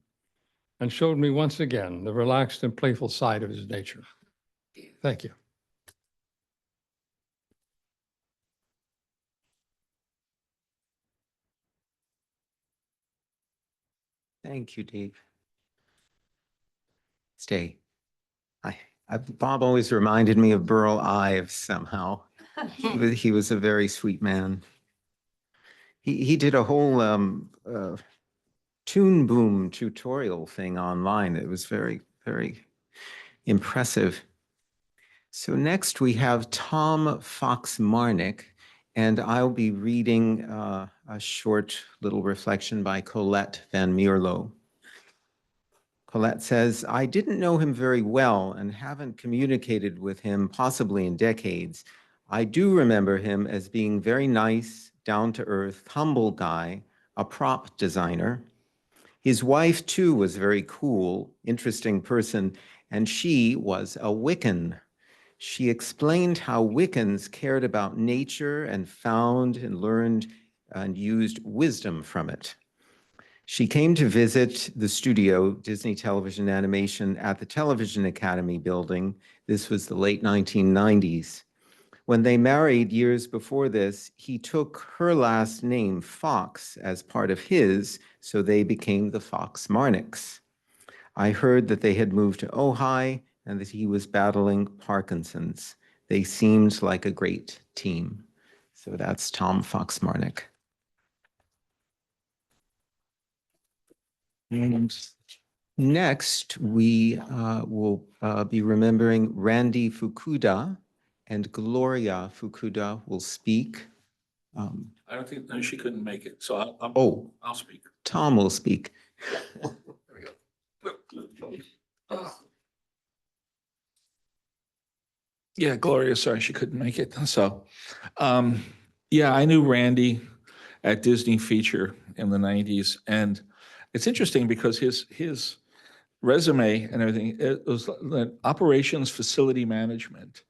and showed me once again the relaxed and playful side of his nature. Thank you. Thank you, Dave. Stay. Bob always reminded me of Burl Ives somehow. He was a very sweet man. He did a whole Toon Boom tutorial thing online. It was very, very impressive. So next we have Tom Fox-Marnick, and I'll be reading a short little reflection by Colette Van Mierlo. Colette says, I didn't know him very well and haven't communicated with him possibly in decades. I do remember him as being very nice, down-to-earth, humble guy, a prop designer. His wife, too, was very cool, interesting person, and she was a Wiccan. She explained how Wiccans cared about nature and found and learned and used wisdom from it. She came to visit the studio, Disney Television Animation, at the Television Academy building. This was the late 1990s. When they married years before this, he took her last name, Fox, as part of his, so they became the Fox-Marnicks. I heard that they had moved to Ojai and that he was battling Parkinson's. They seemed like a great team. So that's Tom Foxmarnick. And next, we will be remembering Randy Fukuda, and Gloria Fukuda will speak. I don't think, no, she couldn't make it, so I'll speak. Tom will speak. Yeah, Gloria, sorry, she couldn't make it. So, yeah, I knew Randy at Disney Feature in the 90s. And it's interesting because his resume and everything, it was operations, facility management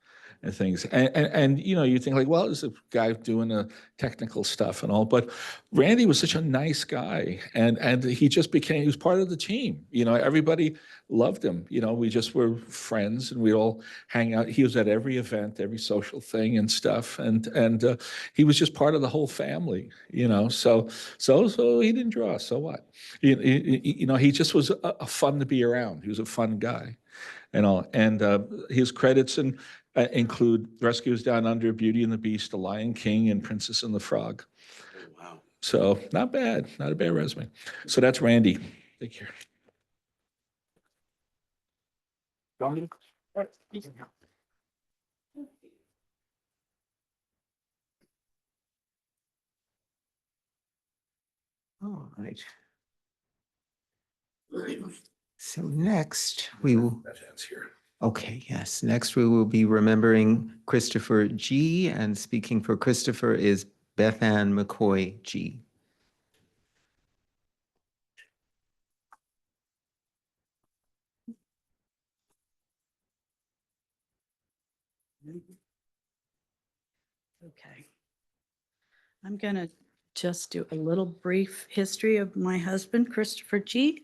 and things. And you know, you think like, well, this is a guy doing the technical stuff and all, but Randy was such a nice guy, and he was part of the team. You know, everybody loved him. You know, we just were friends and we all hang out. He was at every event, every social thing and stuff, and he was just part of the whole family. You know, so he didn't draw us. So what? You know, he just was a fun to be around. He was a fun guy and all. And his credits include Rescuers Down Under, Beauty and the Beast, The Lion King, and Princess and the Frog. Wow. So not bad, not a bad resume. So that's Randy. Take care. All right. So next we will. That's here. Okay, yes. Next, we will be remembering Christopher G. And speaking for Christopher is Beth Ann McCoy G. Okay. I'm going to just do a little brief history of my husband, Christopher G.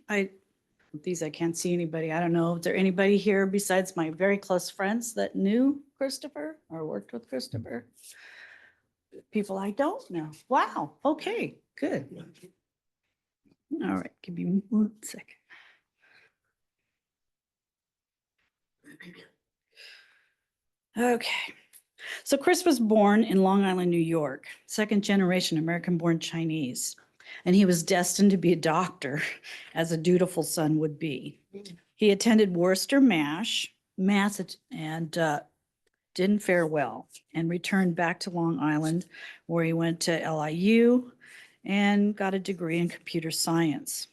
These I can't see anybody. I don't know. Is there anybody here besides my very close friends that knew Christopher or worked with Christopher? People I don't know. Wow. Okay, good. All right, give me 1 second. Okay. So Chris was born in Long Island, New York, second generation American-born Chinese, and he was destined to be a doctor, as a dutiful son would be. He attended Worcester, Mass, and didn't fare well, and returned back to Long Island, where he went to LIU and got a degree in computer science.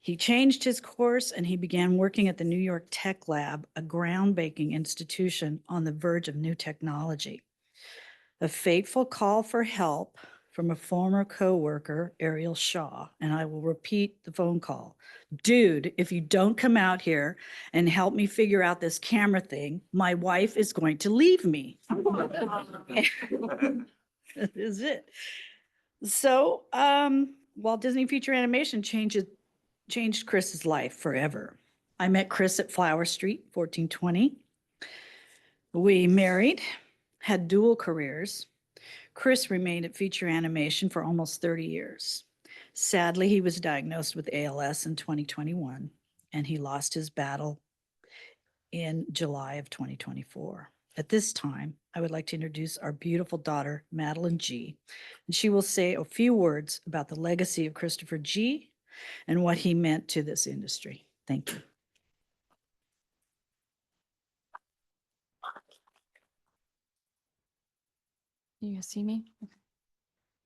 He changed his course and he began working at the New York Tech Lab, a groundbreaking institution on the verge of new technology. A fateful call for help from a former coworker, Ariel Shaw, and I will repeat the phone call. Dude, if you don't come out here and help me figure out this camera thing, my wife is going to leave me. That is it. So while Disney Feature Animation changed Chris's life forever. I met Chris at Flower Street, 1420. We married, had dual careers. Chris remained at Feature Animation for almost 30 years. Sadly, he was diagnosed with ALS in 2021, and he lost his battle in July of 2024. At this time, I would like to introduce our beautiful daughter, Madeline G. And she will say a few words about the legacy of Christopher G. and what he meant to this industry. Thank you. You guys see me?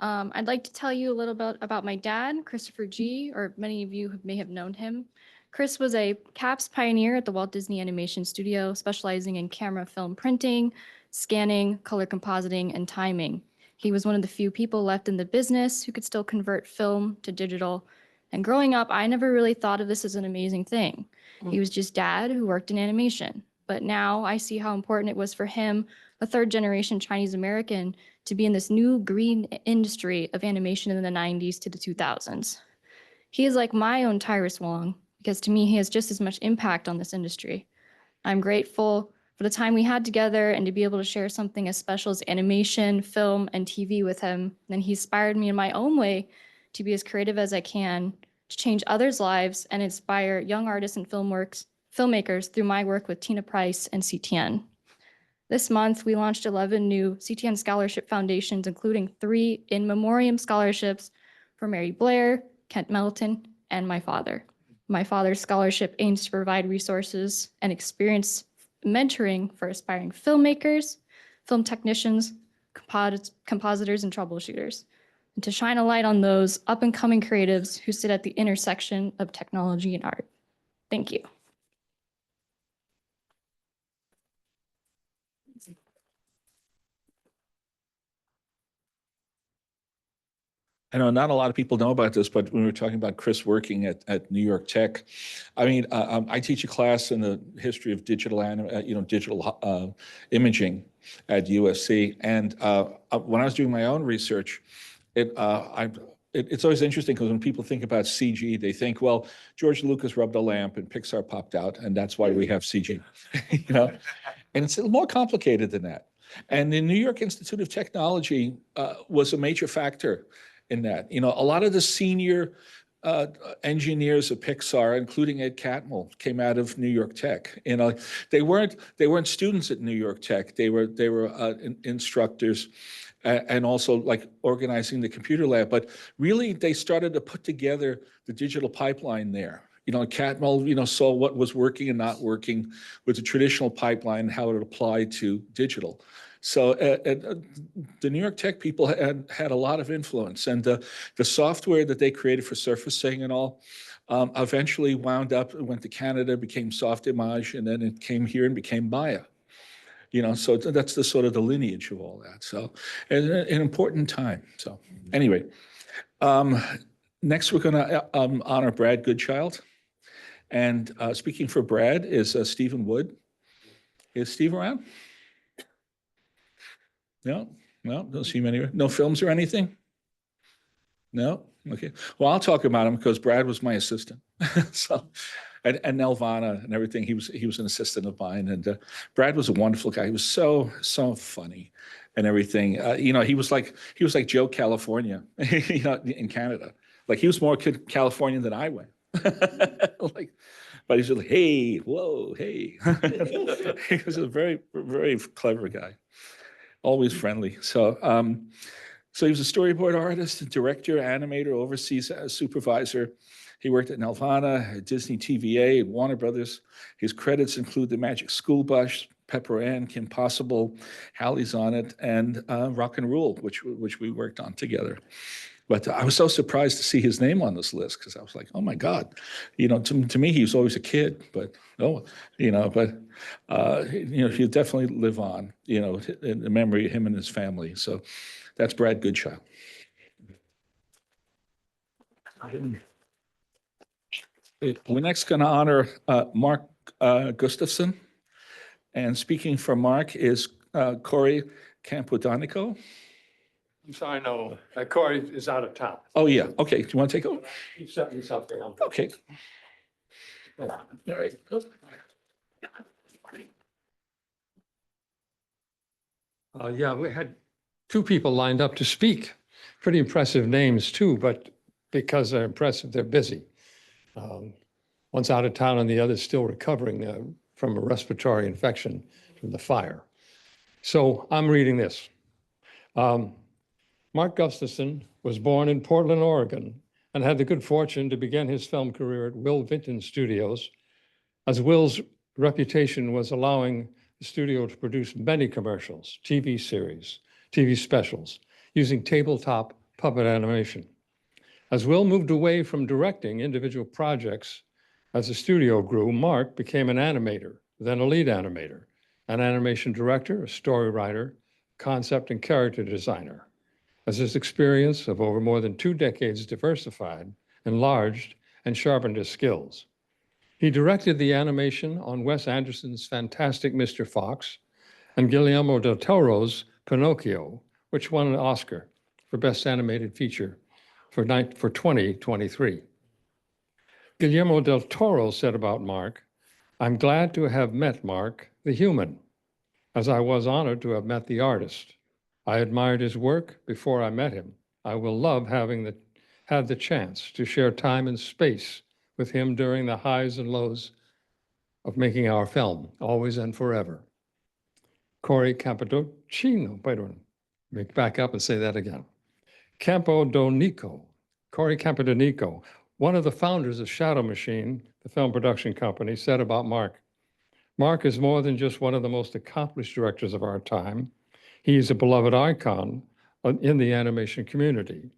I'd like to tell you a little bit about my dad, Christopher G., or many of you may have known him. Chris was a CAPS pioneer at the Walt Disney Animation Studio, specializing in camera film printing, scanning, color compositing, and timing. He was one of the few people left in the business who could still convert film to digital. And growing up, I never really thought of this as an amazing thing. He was just dad who worked in animation. But now I see how important it was for him, a third generation Chinese American, to be in this new green industry of animation in the 90s to the 2000s. He is like my own Tyrus Wong, because to me, he has just as much impact on this industry. I'm grateful for the time we had together and to be able to share something as special as animation, film, and TV with him. And he inspired me in my own way to be as creative as I can to change others' lives and inspire young artists and filmmakers through my work with Tina Price and CTN. This month, we launched 11 new CTN Scholarship Foundations, including 3 in memoriam scholarships for Mary Blair, Kent Melton, and my father. My father's scholarship aims to provide resources and experience mentoring for aspiring filmmakers, film technicians, compositors, and troubleshooters, and to shine a light on those up-and-coming creatives who sit at the intersection of technology and art. Thank you. I know not a lot of people know about this, but when we were talking about Chris working at New York Tech, I mean, I teach a class in the history of digital imaging at USC, and when I was doing my own research, it's always interesting because when people think about CG, they think, well, George Lucas rubbed a lamp and Pixar popped out, and that's why we have CG, you know, and it's more complicated than that. And the New York Institute of Technology was a major factor in that. You know, a lot of the senior engineers of Pixar, including Ed Catmull, came out of New York Tech. You know, they weren't students at New York Tech. They were instructors and also like organizing the computer lab. But really, they started to put together the digital pipeline there. You know, Catmull, you know, saw what was working and not working with the traditional pipeline and how it applied to digital. So the New York Tech people had a lot of influence, and the software that they created for surfacing and all eventually went to Canada, became Softimage, and then it came here and became Maya. You know, so that's the sort of the lineage of all that. So an important time. So anyway, next we're going to honor Brad Goodchild. And speaking for Brad is Stephen Wood. Is Steve around? No, don't see him anywhere. No films or anything? No? Okay. Well, I'll talk about him because Brad was my assistant. So, and Nelvana and everything, he was an assistant of mine. And Brad was a wonderful guy. He was so funny and everything. You know, he was like Joe California, you know, in Canada. Like he was more Californian than I went. Like, but he's like, hey, whoa, hey. He was a very, very clever guy. Always friendly. So, so he was a storyboard artist, director, animator, overseas supervisor. He worked at Nelvana, at Disney TVA, and Warner Brothers. His credits include The Magic School Bus, Pepper Ann, Kim Possible, Hallie's on It, and Rock and Rule, which we worked on together. But I was so surprised to see his name on this list because I was like, oh my God, you know, to me, he was always a kid, but no, you know, but, you know, he'll definitely live on, you know, in the memory of him and his family. So that's Brad Goodchild. We're next going to honor Mark Gustafson. And speaking for Mark is Corey Campodonico. I'm sorry, no, Corey is out of town. Oh, yeah. Okay. Do you want to take over? He's setting something up. Okay. All right. Yeah, we had 2 people lined up to speak. Pretty impressive names too, but because they're impressive, they're busy. One's out of town and the other's still recovering from a respiratory infection from the fire. So I'm reading this. Mark Gustafson was born in Portland, Oregon, and had the good fortune to begin his film career at Will Vinton Studios, as Will's reputation was allowing the studio to produce many commercials, TV series, TV specials, using tabletop puppet animation. As Will moved away from directing individual projects, as the studio grew, Mark became an animator, then a lead animator, an animation director, a story writer, concept and character designer. As his experience of over more than 2 decades diversified, enlarged, and sharpened his skills. He directed the animation on Wes Anderson's fantastic Mr. Fox and Guillermo del Toro's Pinocchio, which won an Oscar for Best Animated Feature for 2023. Guillermo del Toro said about Mark, "I'm glad to have met Mark, the human, as I was honored to have met the artist. I admired his work before I met him. I will love having had the chance to share time and space with him during the highs and lows of making our film, Always and Forever. Corey Capodocino, wait a minute, let me back up and say that again. Capodonico, Corey Capodonico, one of the founders of Shadow Machine, the film production company, said about Mark, Mark is more than just one of the most accomplished directors of our time. He is a beloved icon in the animation community.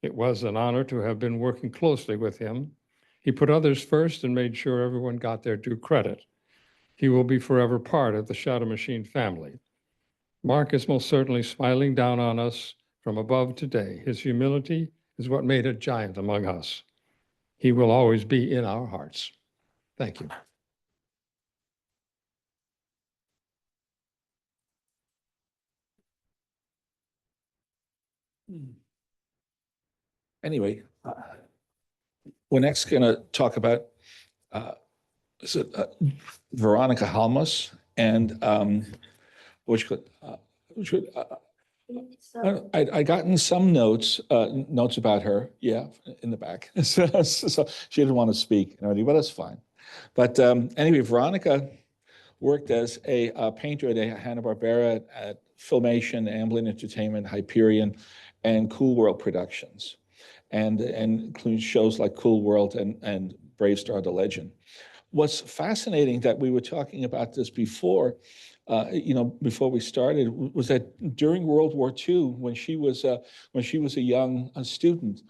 It was an honor to have been working closely with him. He put others first and made sure everyone got their due credit. He will be forever part of the Shadow Machine family. Mark is most certainly smiling down on us from above today. His humility is what made a giant among us. He will always be in our hearts. Thank you. Anyway, we're next going to talk about Veronica Halmos and I gotten some notes about her, yeah, in the back. So she didn't want to speak, but that's fine. But anyway, Veronica worked as a painter at Hanna-Barbera, at Filmation, Amblin Entertainment, Hyperion, and Cool World Productions, and includes shows like Cool World and Brave Star: The Legend. What's fascinating, that we were talking about this before, before we started, was that during World War II, when she was a young student,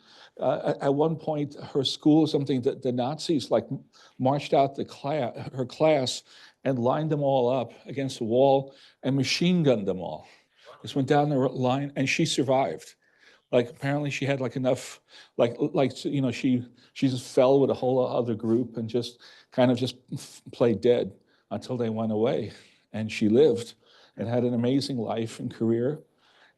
at one point her school, something that the Nazis marched out her class and lined them all up against the wall and machine gunned them all. Just went down the line, and she survived. Apparently she had enough, she just fell with a whole other group and just played dead until they went away. And she lived and had an amazing life and career.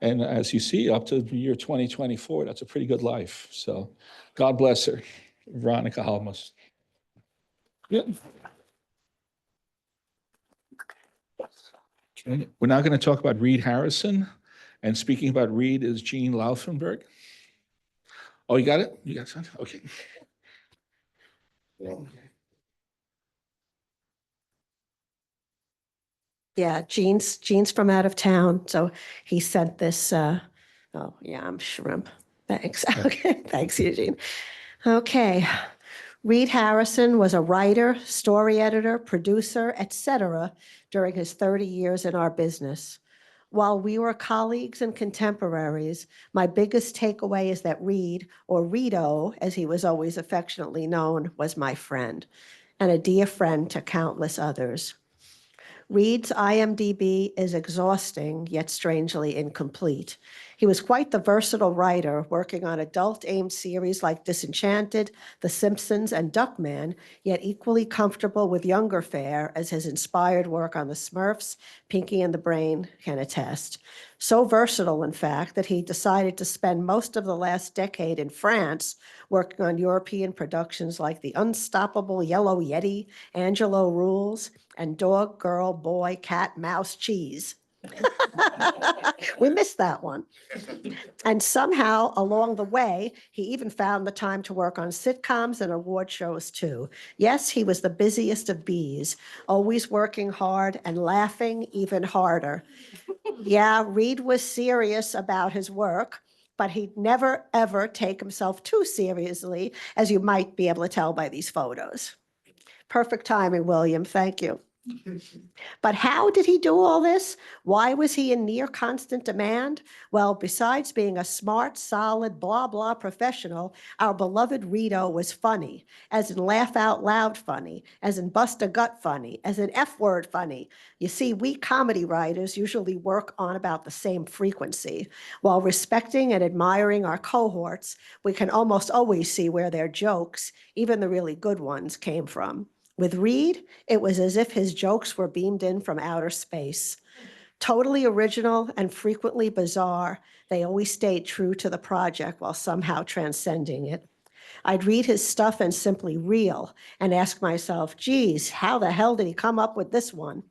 And as you see, up to the year 2024, that's a pretty good life. So God bless her, Veronica Halmos. Yeah. Okay. We're now going to talk about Reed Harrison. And speaking about Reed is Jean Laufenberg. Oh, you got it? You got it? Okay. Yeah, Gene's from out of town, so he sent this, oh, yeah, I'm shrimp. Thanks. Okay, thanks, Eugene. Okay. Reed Harrison was a writer, story editor, producer, etc. during his 30 years in our business. While we were colleagues and contemporaries, my biggest takeaway is that Reed, or Reedo, as he was always affectionately known, was my friend, and a dear friend to countless others. Reed's IMDb is exhausting, yet strangely incomplete. He was quite the versatile writer, working on adult-aimed series like Disenchanted, The Simpsons, and Duckman, yet equally comfortable with younger fare, as his inspired work on The Smurfs, Pinky and the Brain can attest. So versatile, in fact, that he decided to spend most of the last decade in France working on European productions like The Unstoppable Yellow Yeti, Angelo Rules, and Dog, Girl, Boy, Cat, Mouse, Cheese. We missed that one. And somehow along the way, he even found the time to work on sitcoms and award shows too. Yes, he was the busiest of bees, always working hard and laughing even harder. Yeah, Reed was serious about his work, but he'd never, ever take himself too seriously, as you might be able to tell by these photos. Perfect timing, William. Thank you. But how did he do all this? Why was he in near constant demand? Well, besides being a smart, solid, blah, blah professional, our beloved Rito was funny, as in laugh out loud funny, as in bust a gut funny, as in F-word funny. You see, we comedy writers usually work on about the same frequency. While respecting and admiring our cohorts, we can almost always see where their jokes, even the really good ones, came from. With Reed, it was as if his jokes were beamed in from outer space. Totally original and frequently bizarre, they always stayed true to the project while somehow transcending it. I'd read his stuff and simply reel and ask myself, geez, how the hell did he come up with this one?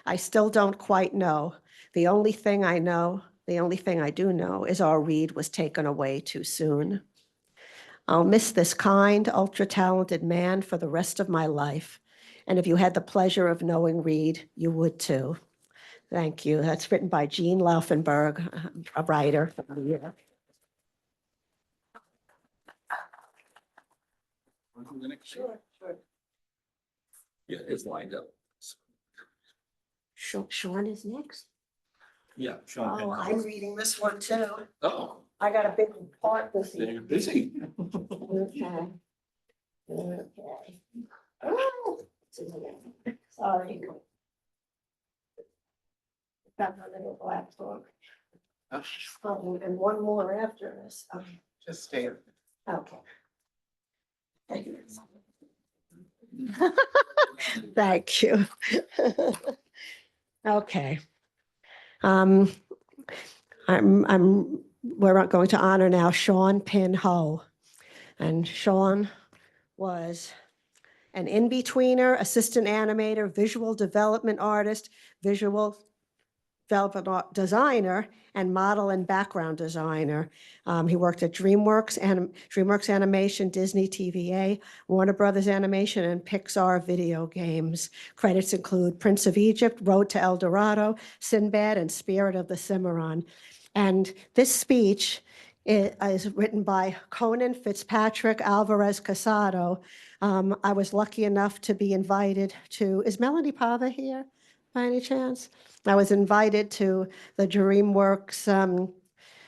I still don't quite know. The only thing I do know, is our Reed was taken away too soon. I'll miss this kind, ultra-talented man for the rest of my life. And if you had the pleasure of knowing Reed, you would too. Thank you. That's written by Jean Laufenberg, a writer. Sure, sure. Yeah, it's lined up. Sean is next. Yeah, Sean. Oh, I'm reading this one too. Oh, I got a big part this then evening. you're busy. Okay. Okay. Oh, sorry. Got my little black book. Oh, and one more after this. Okay. Just stay. Okay. Thank you. Okay. We're going to honor now Sean Pin Ho. And Sean was an in-betweener, assistant animator, visual development artist, visual development designer, and model and background designer. He worked at DreamWorks Animation, Disney TVA, Warner Brothers Animation, and Pixar video games. Credits include Prince of Egypt, Road to El Dorado, Sinbad, and Spirit of the Cimarron. And this speech is written by Conan Fitzpatrick Alvarez Casado. I was lucky enough to be invited to, is Melanie Pava here by any chance? I was invited to the DreamWorks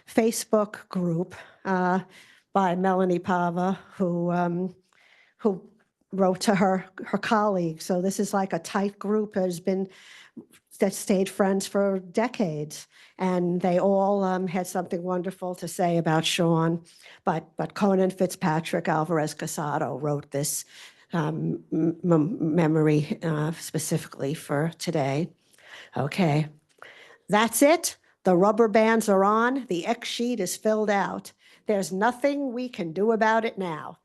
Facebook group by Melanie Pava, who wrote to her colleagues. So this is like a tight group that stayed friends for decades, and they all had something wonderful to say about Sean. But Conan Fitzpatrick Alvarez Casado wrote this memory specifically for today. Okay, that's it. The rubber bands are on. The X sheet is filled out. There's nothing we can do about it now.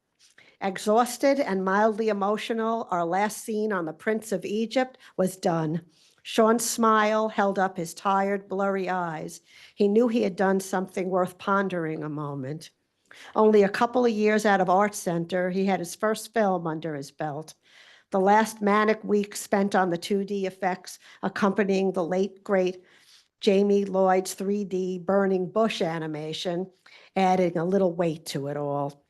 Exhausted and mildly emotional, our last scene on The Prince of Egypt was done. Sean's smile held up his tired, blurry eyes. He knew he had done something worth pondering a moment. Only a couple of years out of Art Center, he had his first film under his belt. The last manic week spent on the 2D effects accompanying the late, great Jamie Lloyd's 3D burning bush animation, adding a little weight to it all.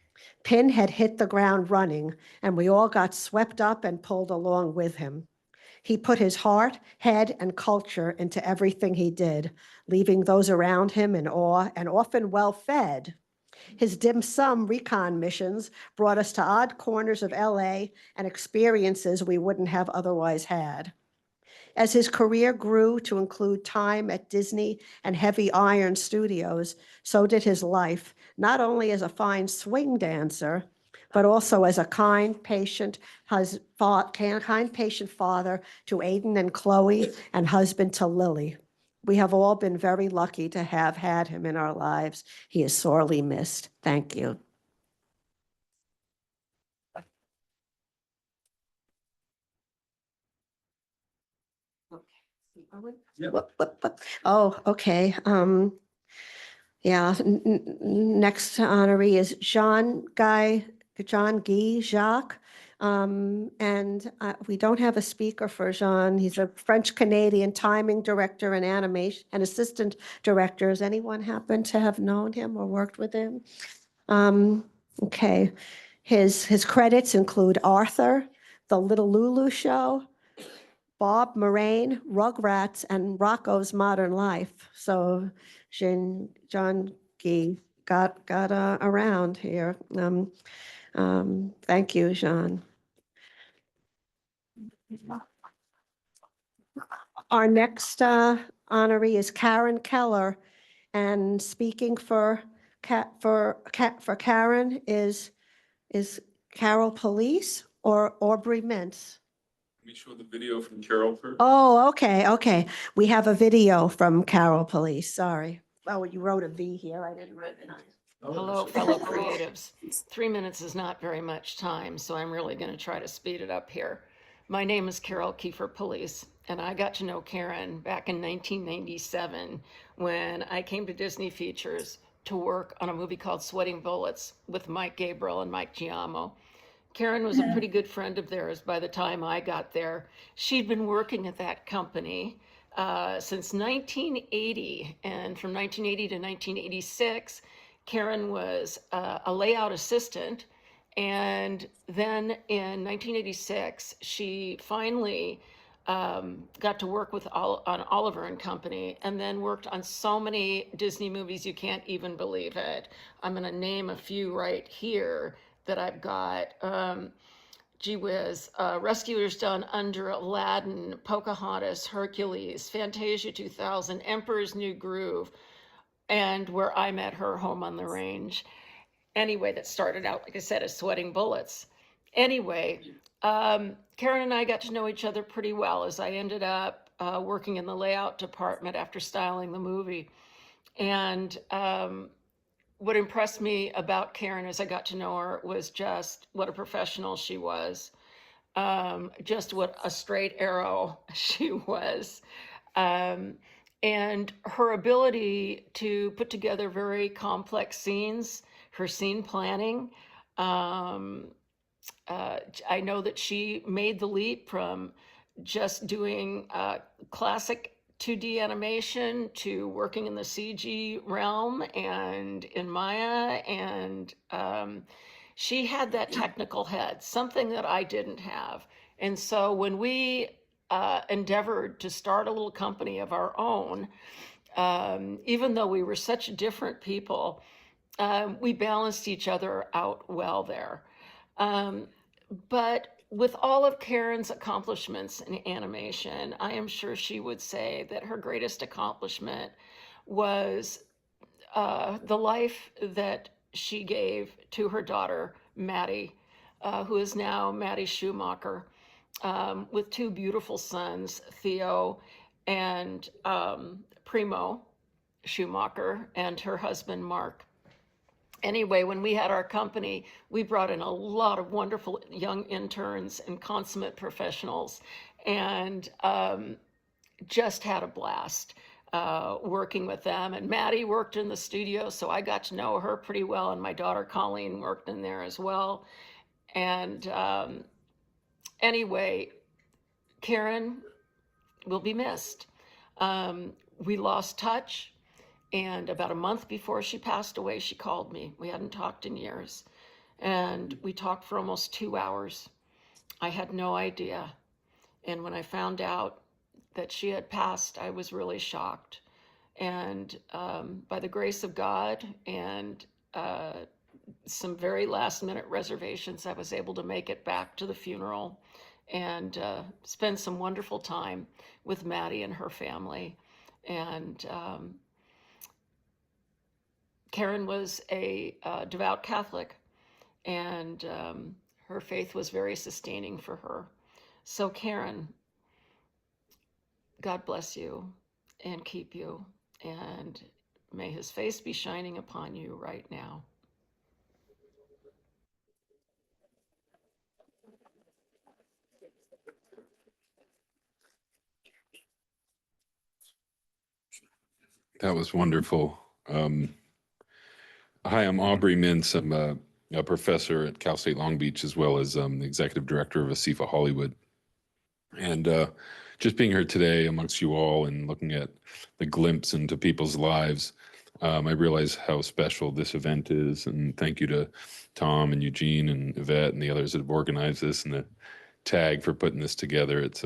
Pin had hit the ground running, and we all got swept up and pulled along with him. He put his heart, head, and culture into everything he did, leaving those around him in awe and often well-fed. His dim sum recon missions brought us to odd corners of LA and experiences we wouldn't have otherwise had. As his career grew to include time at Disney and Heavy Iron Studios, so did his life, not only as a fine swing dancer, but also as a kind, patient father to Aiden and Chloe and husband to Lily. We have all been very lucky to have had him in our lives. He is sorely missed. Thank you. Oh, okay. Yeah, next honoree is Jean-Guy Jacques. And we don't have a speaker for Jean. He's a French-Canadian timing director and animation and assistant director. Does anyone happen to have known him or worked with him? Okay. His credits include Arthur, The Little Lulu Show, Bob Moraine, Rugrats, and Rocco's Modern Life. So John Guy got around here. Thank you, Jean. Our next honoree is Karen Keller, and speaking for Karen is Carol Police or Aubrey Mintz. Let me show the video from Carol first. Oh, okay. We have a video from Carol Police, sorry. Oh, you wrote a V here, I didn't recognize. Hello, fellow creatives. 3 minutes is not very much time, so I'm really going to try to speed it up here. My name is Carol Kiefer Police, and I got to know Karen back in 1997 when I came to Disney Features to work on a movie called Sweating Bullets with Mike Gabriel and Mike Giamo. Karen was a pretty good friend of theirs by the time I got there. She'd been working at that company since 1980, and from 1980 to 1986, Karen was a layout assistant. And then in 1986, she finally got to work with on Oliver and Company, and then worked on so many Disney movies you can't even believe it. I'm going to name a few right here that I've got. Gee whiz, Rescuers Down Under, Aladdin, Pocahontas, Hercules, Fantasia 2000, Emperor's New Groove, and Where I Met Her, Home on the Range. Anyway, that started out, like I said, as Sweating Bullets. Anyway, Karen and I got to know each other pretty well as I ended up working in the layout department after styling the movie. And what impressed me about Karen as I got to know her was just what a professional she was, just what a straight arrow she was. And her ability to put together very complex scenes, her scene planning. I know that she made the leap from just doing classic 2D animation to working in the CG realm and in Maya. And she had that technical head, something that I didn't have. And so when we endeavored to start a little company of our own, even though we were such different people, we balanced each other out well there. But with all of Karen's accomplishments in animation, I am sure she would say that her greatest accomplishment was the life that she gave to her daughter, Maddie, who is now Maddie Schumacher, with two beautiful sons, Theo and Primo Schumacher, and her husband, Mark. Anyway, when we had our company, we brought in a lot of wonderful young interns and consummate professionals, and just had a blast working with them. And Maddie worked in the studio, so I got to know her pretty well, and my daughter Colleen worked in there as well. And anyway, Karen will be missed. We lost touch. And about a month before she passed away, she called me. We hadn't talked in years. And we talked for almost 2 hours. I had no idea. And when I found out that she had passed, I was really shocked. And by the grace of God and some very last minute reservations, I was able to make it back to the funeral and spend some wonderful time with Maddie and her family. And Karen was a devout Catholic, and her faith was very sustaining for her. So Karen, God bless you and keep you, and may his face be shining upon you right now. That was wonderful. Hi, I'm Aubrey Mintz. I'm a professor at Cal State Long Beach, as well as the executive director of ASIFA Hollywood. And just being here today amongst you all and looking at the glimpse into people's lives, I realize how special this event is. And thank you to Tom and Eugene and Yvette and the others that have organized this, and the TAG for putting this together. It's,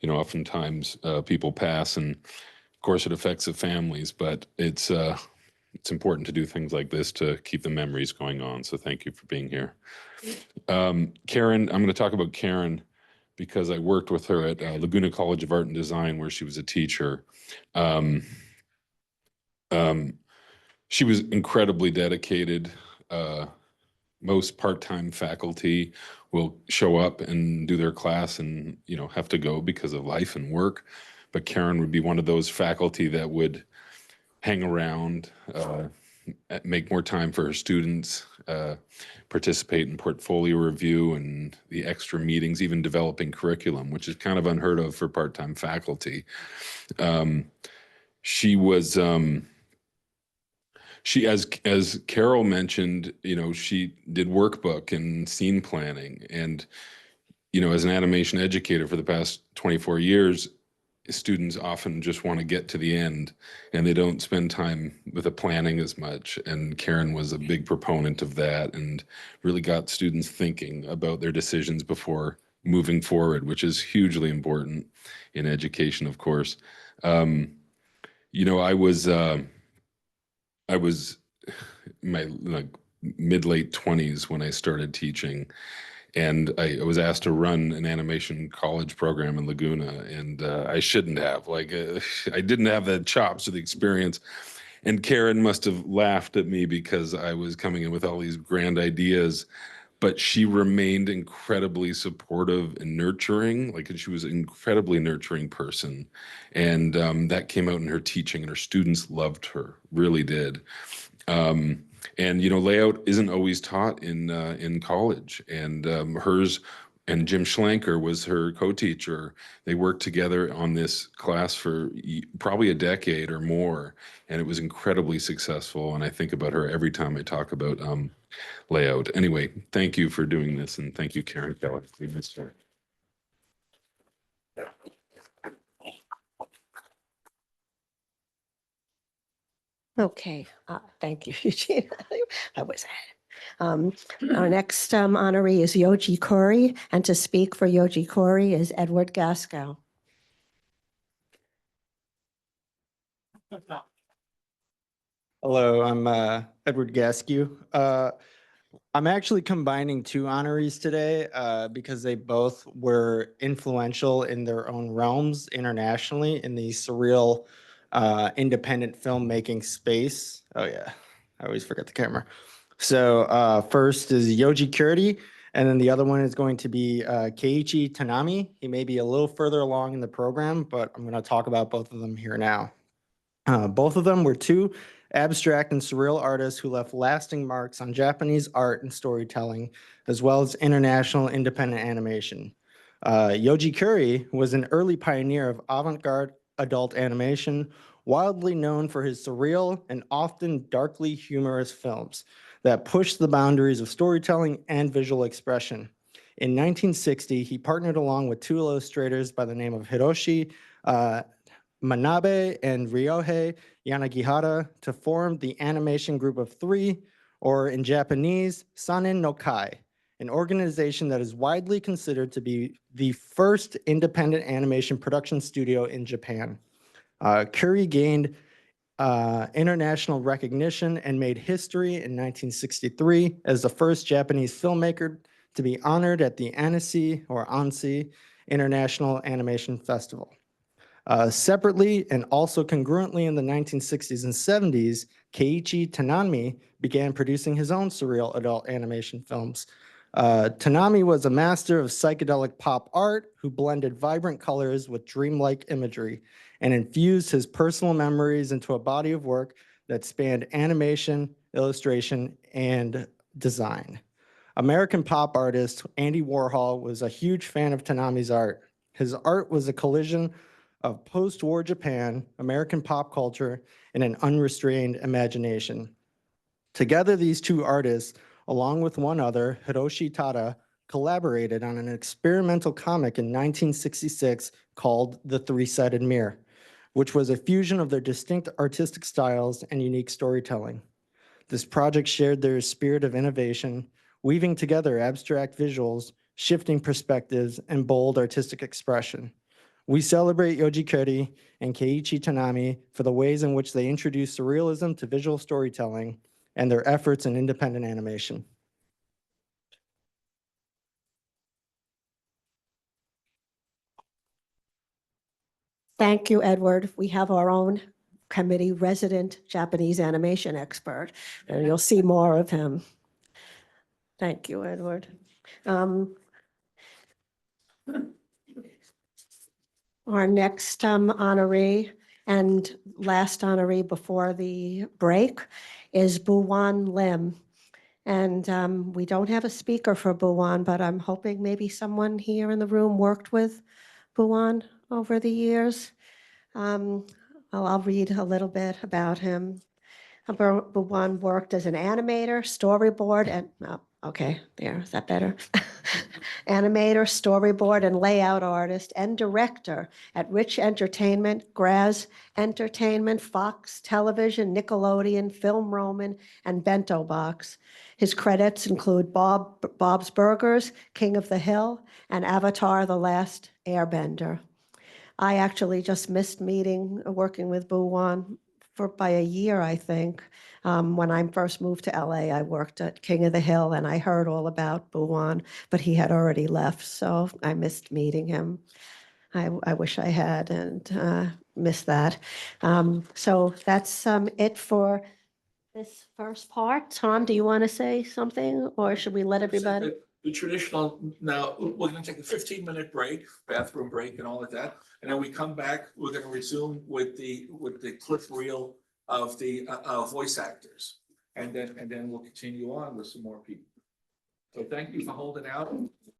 oftentimes people pass, and of course it affects the families, but it's important to do things like this to keep the memories going on. So thank you for being here. Karen, I'm going to talk about Karen because I worked with her at Laguna College of Art and Design, where she was a teacher. She was incredibly dedicated. Most part-time faculty will show up and do their class and, have to go because of life and work. But Karen would be one of those faculty that would hang around, make more time for her students, participate in portfolio review and the extra meetings, even developing curriculum, which is kind of unheard of for part-time faculty. She was she, as Carol mentioned, she did workbook and scene planning. And, as an animation educator for the past 24 years, students often just want to get to the end and they don't spend time with the planning as much. And Karen was a big proponent of that and really got students thinking about their decisions before moving forward, which is hugely important in education, of course. I was my mid late 20s when I started teaching, and I was asked to run an animation college program in Laguna, and I shouldn't have. I didn't have the chops or the experience. And Karen must have laughed at me because I was coming in with all these grand ideas, but she remained incredibly supportive and nurturing. She was an incredibly nurturing person, and that came out in her teaching, and her students loved her, really did. And layout isn't always taught in college, and hers and Jim Schlenker was her co-teacher. They worked together on this class for probably a decade or more, and it was incredibly successful. And I think about her every time I talk about layout. Anyway, thank you for doing this, and thank you, Karen Keller. We missed her. Okay, thank you, Eugene. I was ahead. Our next honoree is Yoji Kori, and to speak for Yoji Kori is Edward Gaskell. Hello, I'm Edward Gaskew. I'm actually combining two honorees today because they both were influential in their own realms internationally in the surreal independent filmmaking space. Oh yeah, I always forget the camera. So first is Yoji Kuri, and then the other one is going to be Keiichi Tanami. He may be a little further along in the program, but I'm going to talk about both of them here now. Both of them were two abstract and surreal artists who left lasting marks on Japanese art and storytelling, as well as international independent animation. Yoji Kuri was an early pioneer of avant-garde adult animation, wildly known for his surreal and often darkly humorous films that pushed the boundaries of storytelling and visual expression. In 1960, he partnered along with two illustrators by the name of Hiroshi Manabe and Ryohei Yanagihara to form the Animation Group of Three, or in Japanese, Sanin no Kai, an organization that is widely considered to be the first independent animation production studio in Japan. Kuri gained international recognition and made history in 1963 as the first Japanese filmmaker to be honored at the Annecy or Annecy International Animation Festival. Separately and also congruently in the 1960s and 70s, Keiichi Tanami began producing his own surreal adult animation films. Tanami was a master of psychedelic pop art who blended vibrant colors with dreamlike imagery and infused his personal memories into a body of work that spanned animation, illustration, and design. American pop artist Andy Warhol was a huge fan of Tanami's art. His art was a collision of post-war Japan, American pop culture, and an unrestrained imagination. Together, these two artists, along with one other, Hiroshi Tada, collaborated on an experimental comic in 1966 called The Three-Sided Mirror, which was a fusion of their distinct artistic styles and unique storytelling. This project shared their spirit of innovation, weaving together abstract visuals, shifting perspectives, and bold artistic expression. We celebrate Yoji Kuri and Keiichi Tanami for the ways in which they introduced surrealism to visual storytelling and their efforts in independent animation. Thank you, Edward. We have our own committee resident Japanese animation expert, and you'll see more of him. Thank you, Edward. Our next honoree and last honoree before the break is Buwan Lim. And we don't have a speaker for Buwan, but I'm hoping maybe someone here in the room worked with Buwan over the years. I'll read a little bit about him. Buwan worked as an animator, storyboard, and, oh, okay, there, is that better? Animator, storyboard, and layout artist, and director at Rich Entertainment, Graz Entertainment, Fox Television, Nickelodeon, Film Roman, and Bento Box. His credits include Bob's Burgers, King of the Hill, and Avatar: The Last Airbender. I actually just missed working with Buwan by a year, I think. When I first moved to LA, I worked at King of the Hill, and I heard all about Buwan, but he had already left, so I missed meeting him. I wish I had, and missed that. So that's it for this first part. Tom, do you want to say something, or should we let everybody? The traditional, now, we're gonna take a 15-minute break, bathroom break and all of that. And then we come back, we're gonna resume with the clip reel of the voice actors. And then we'll continue on with some more people. So thank you for holding out.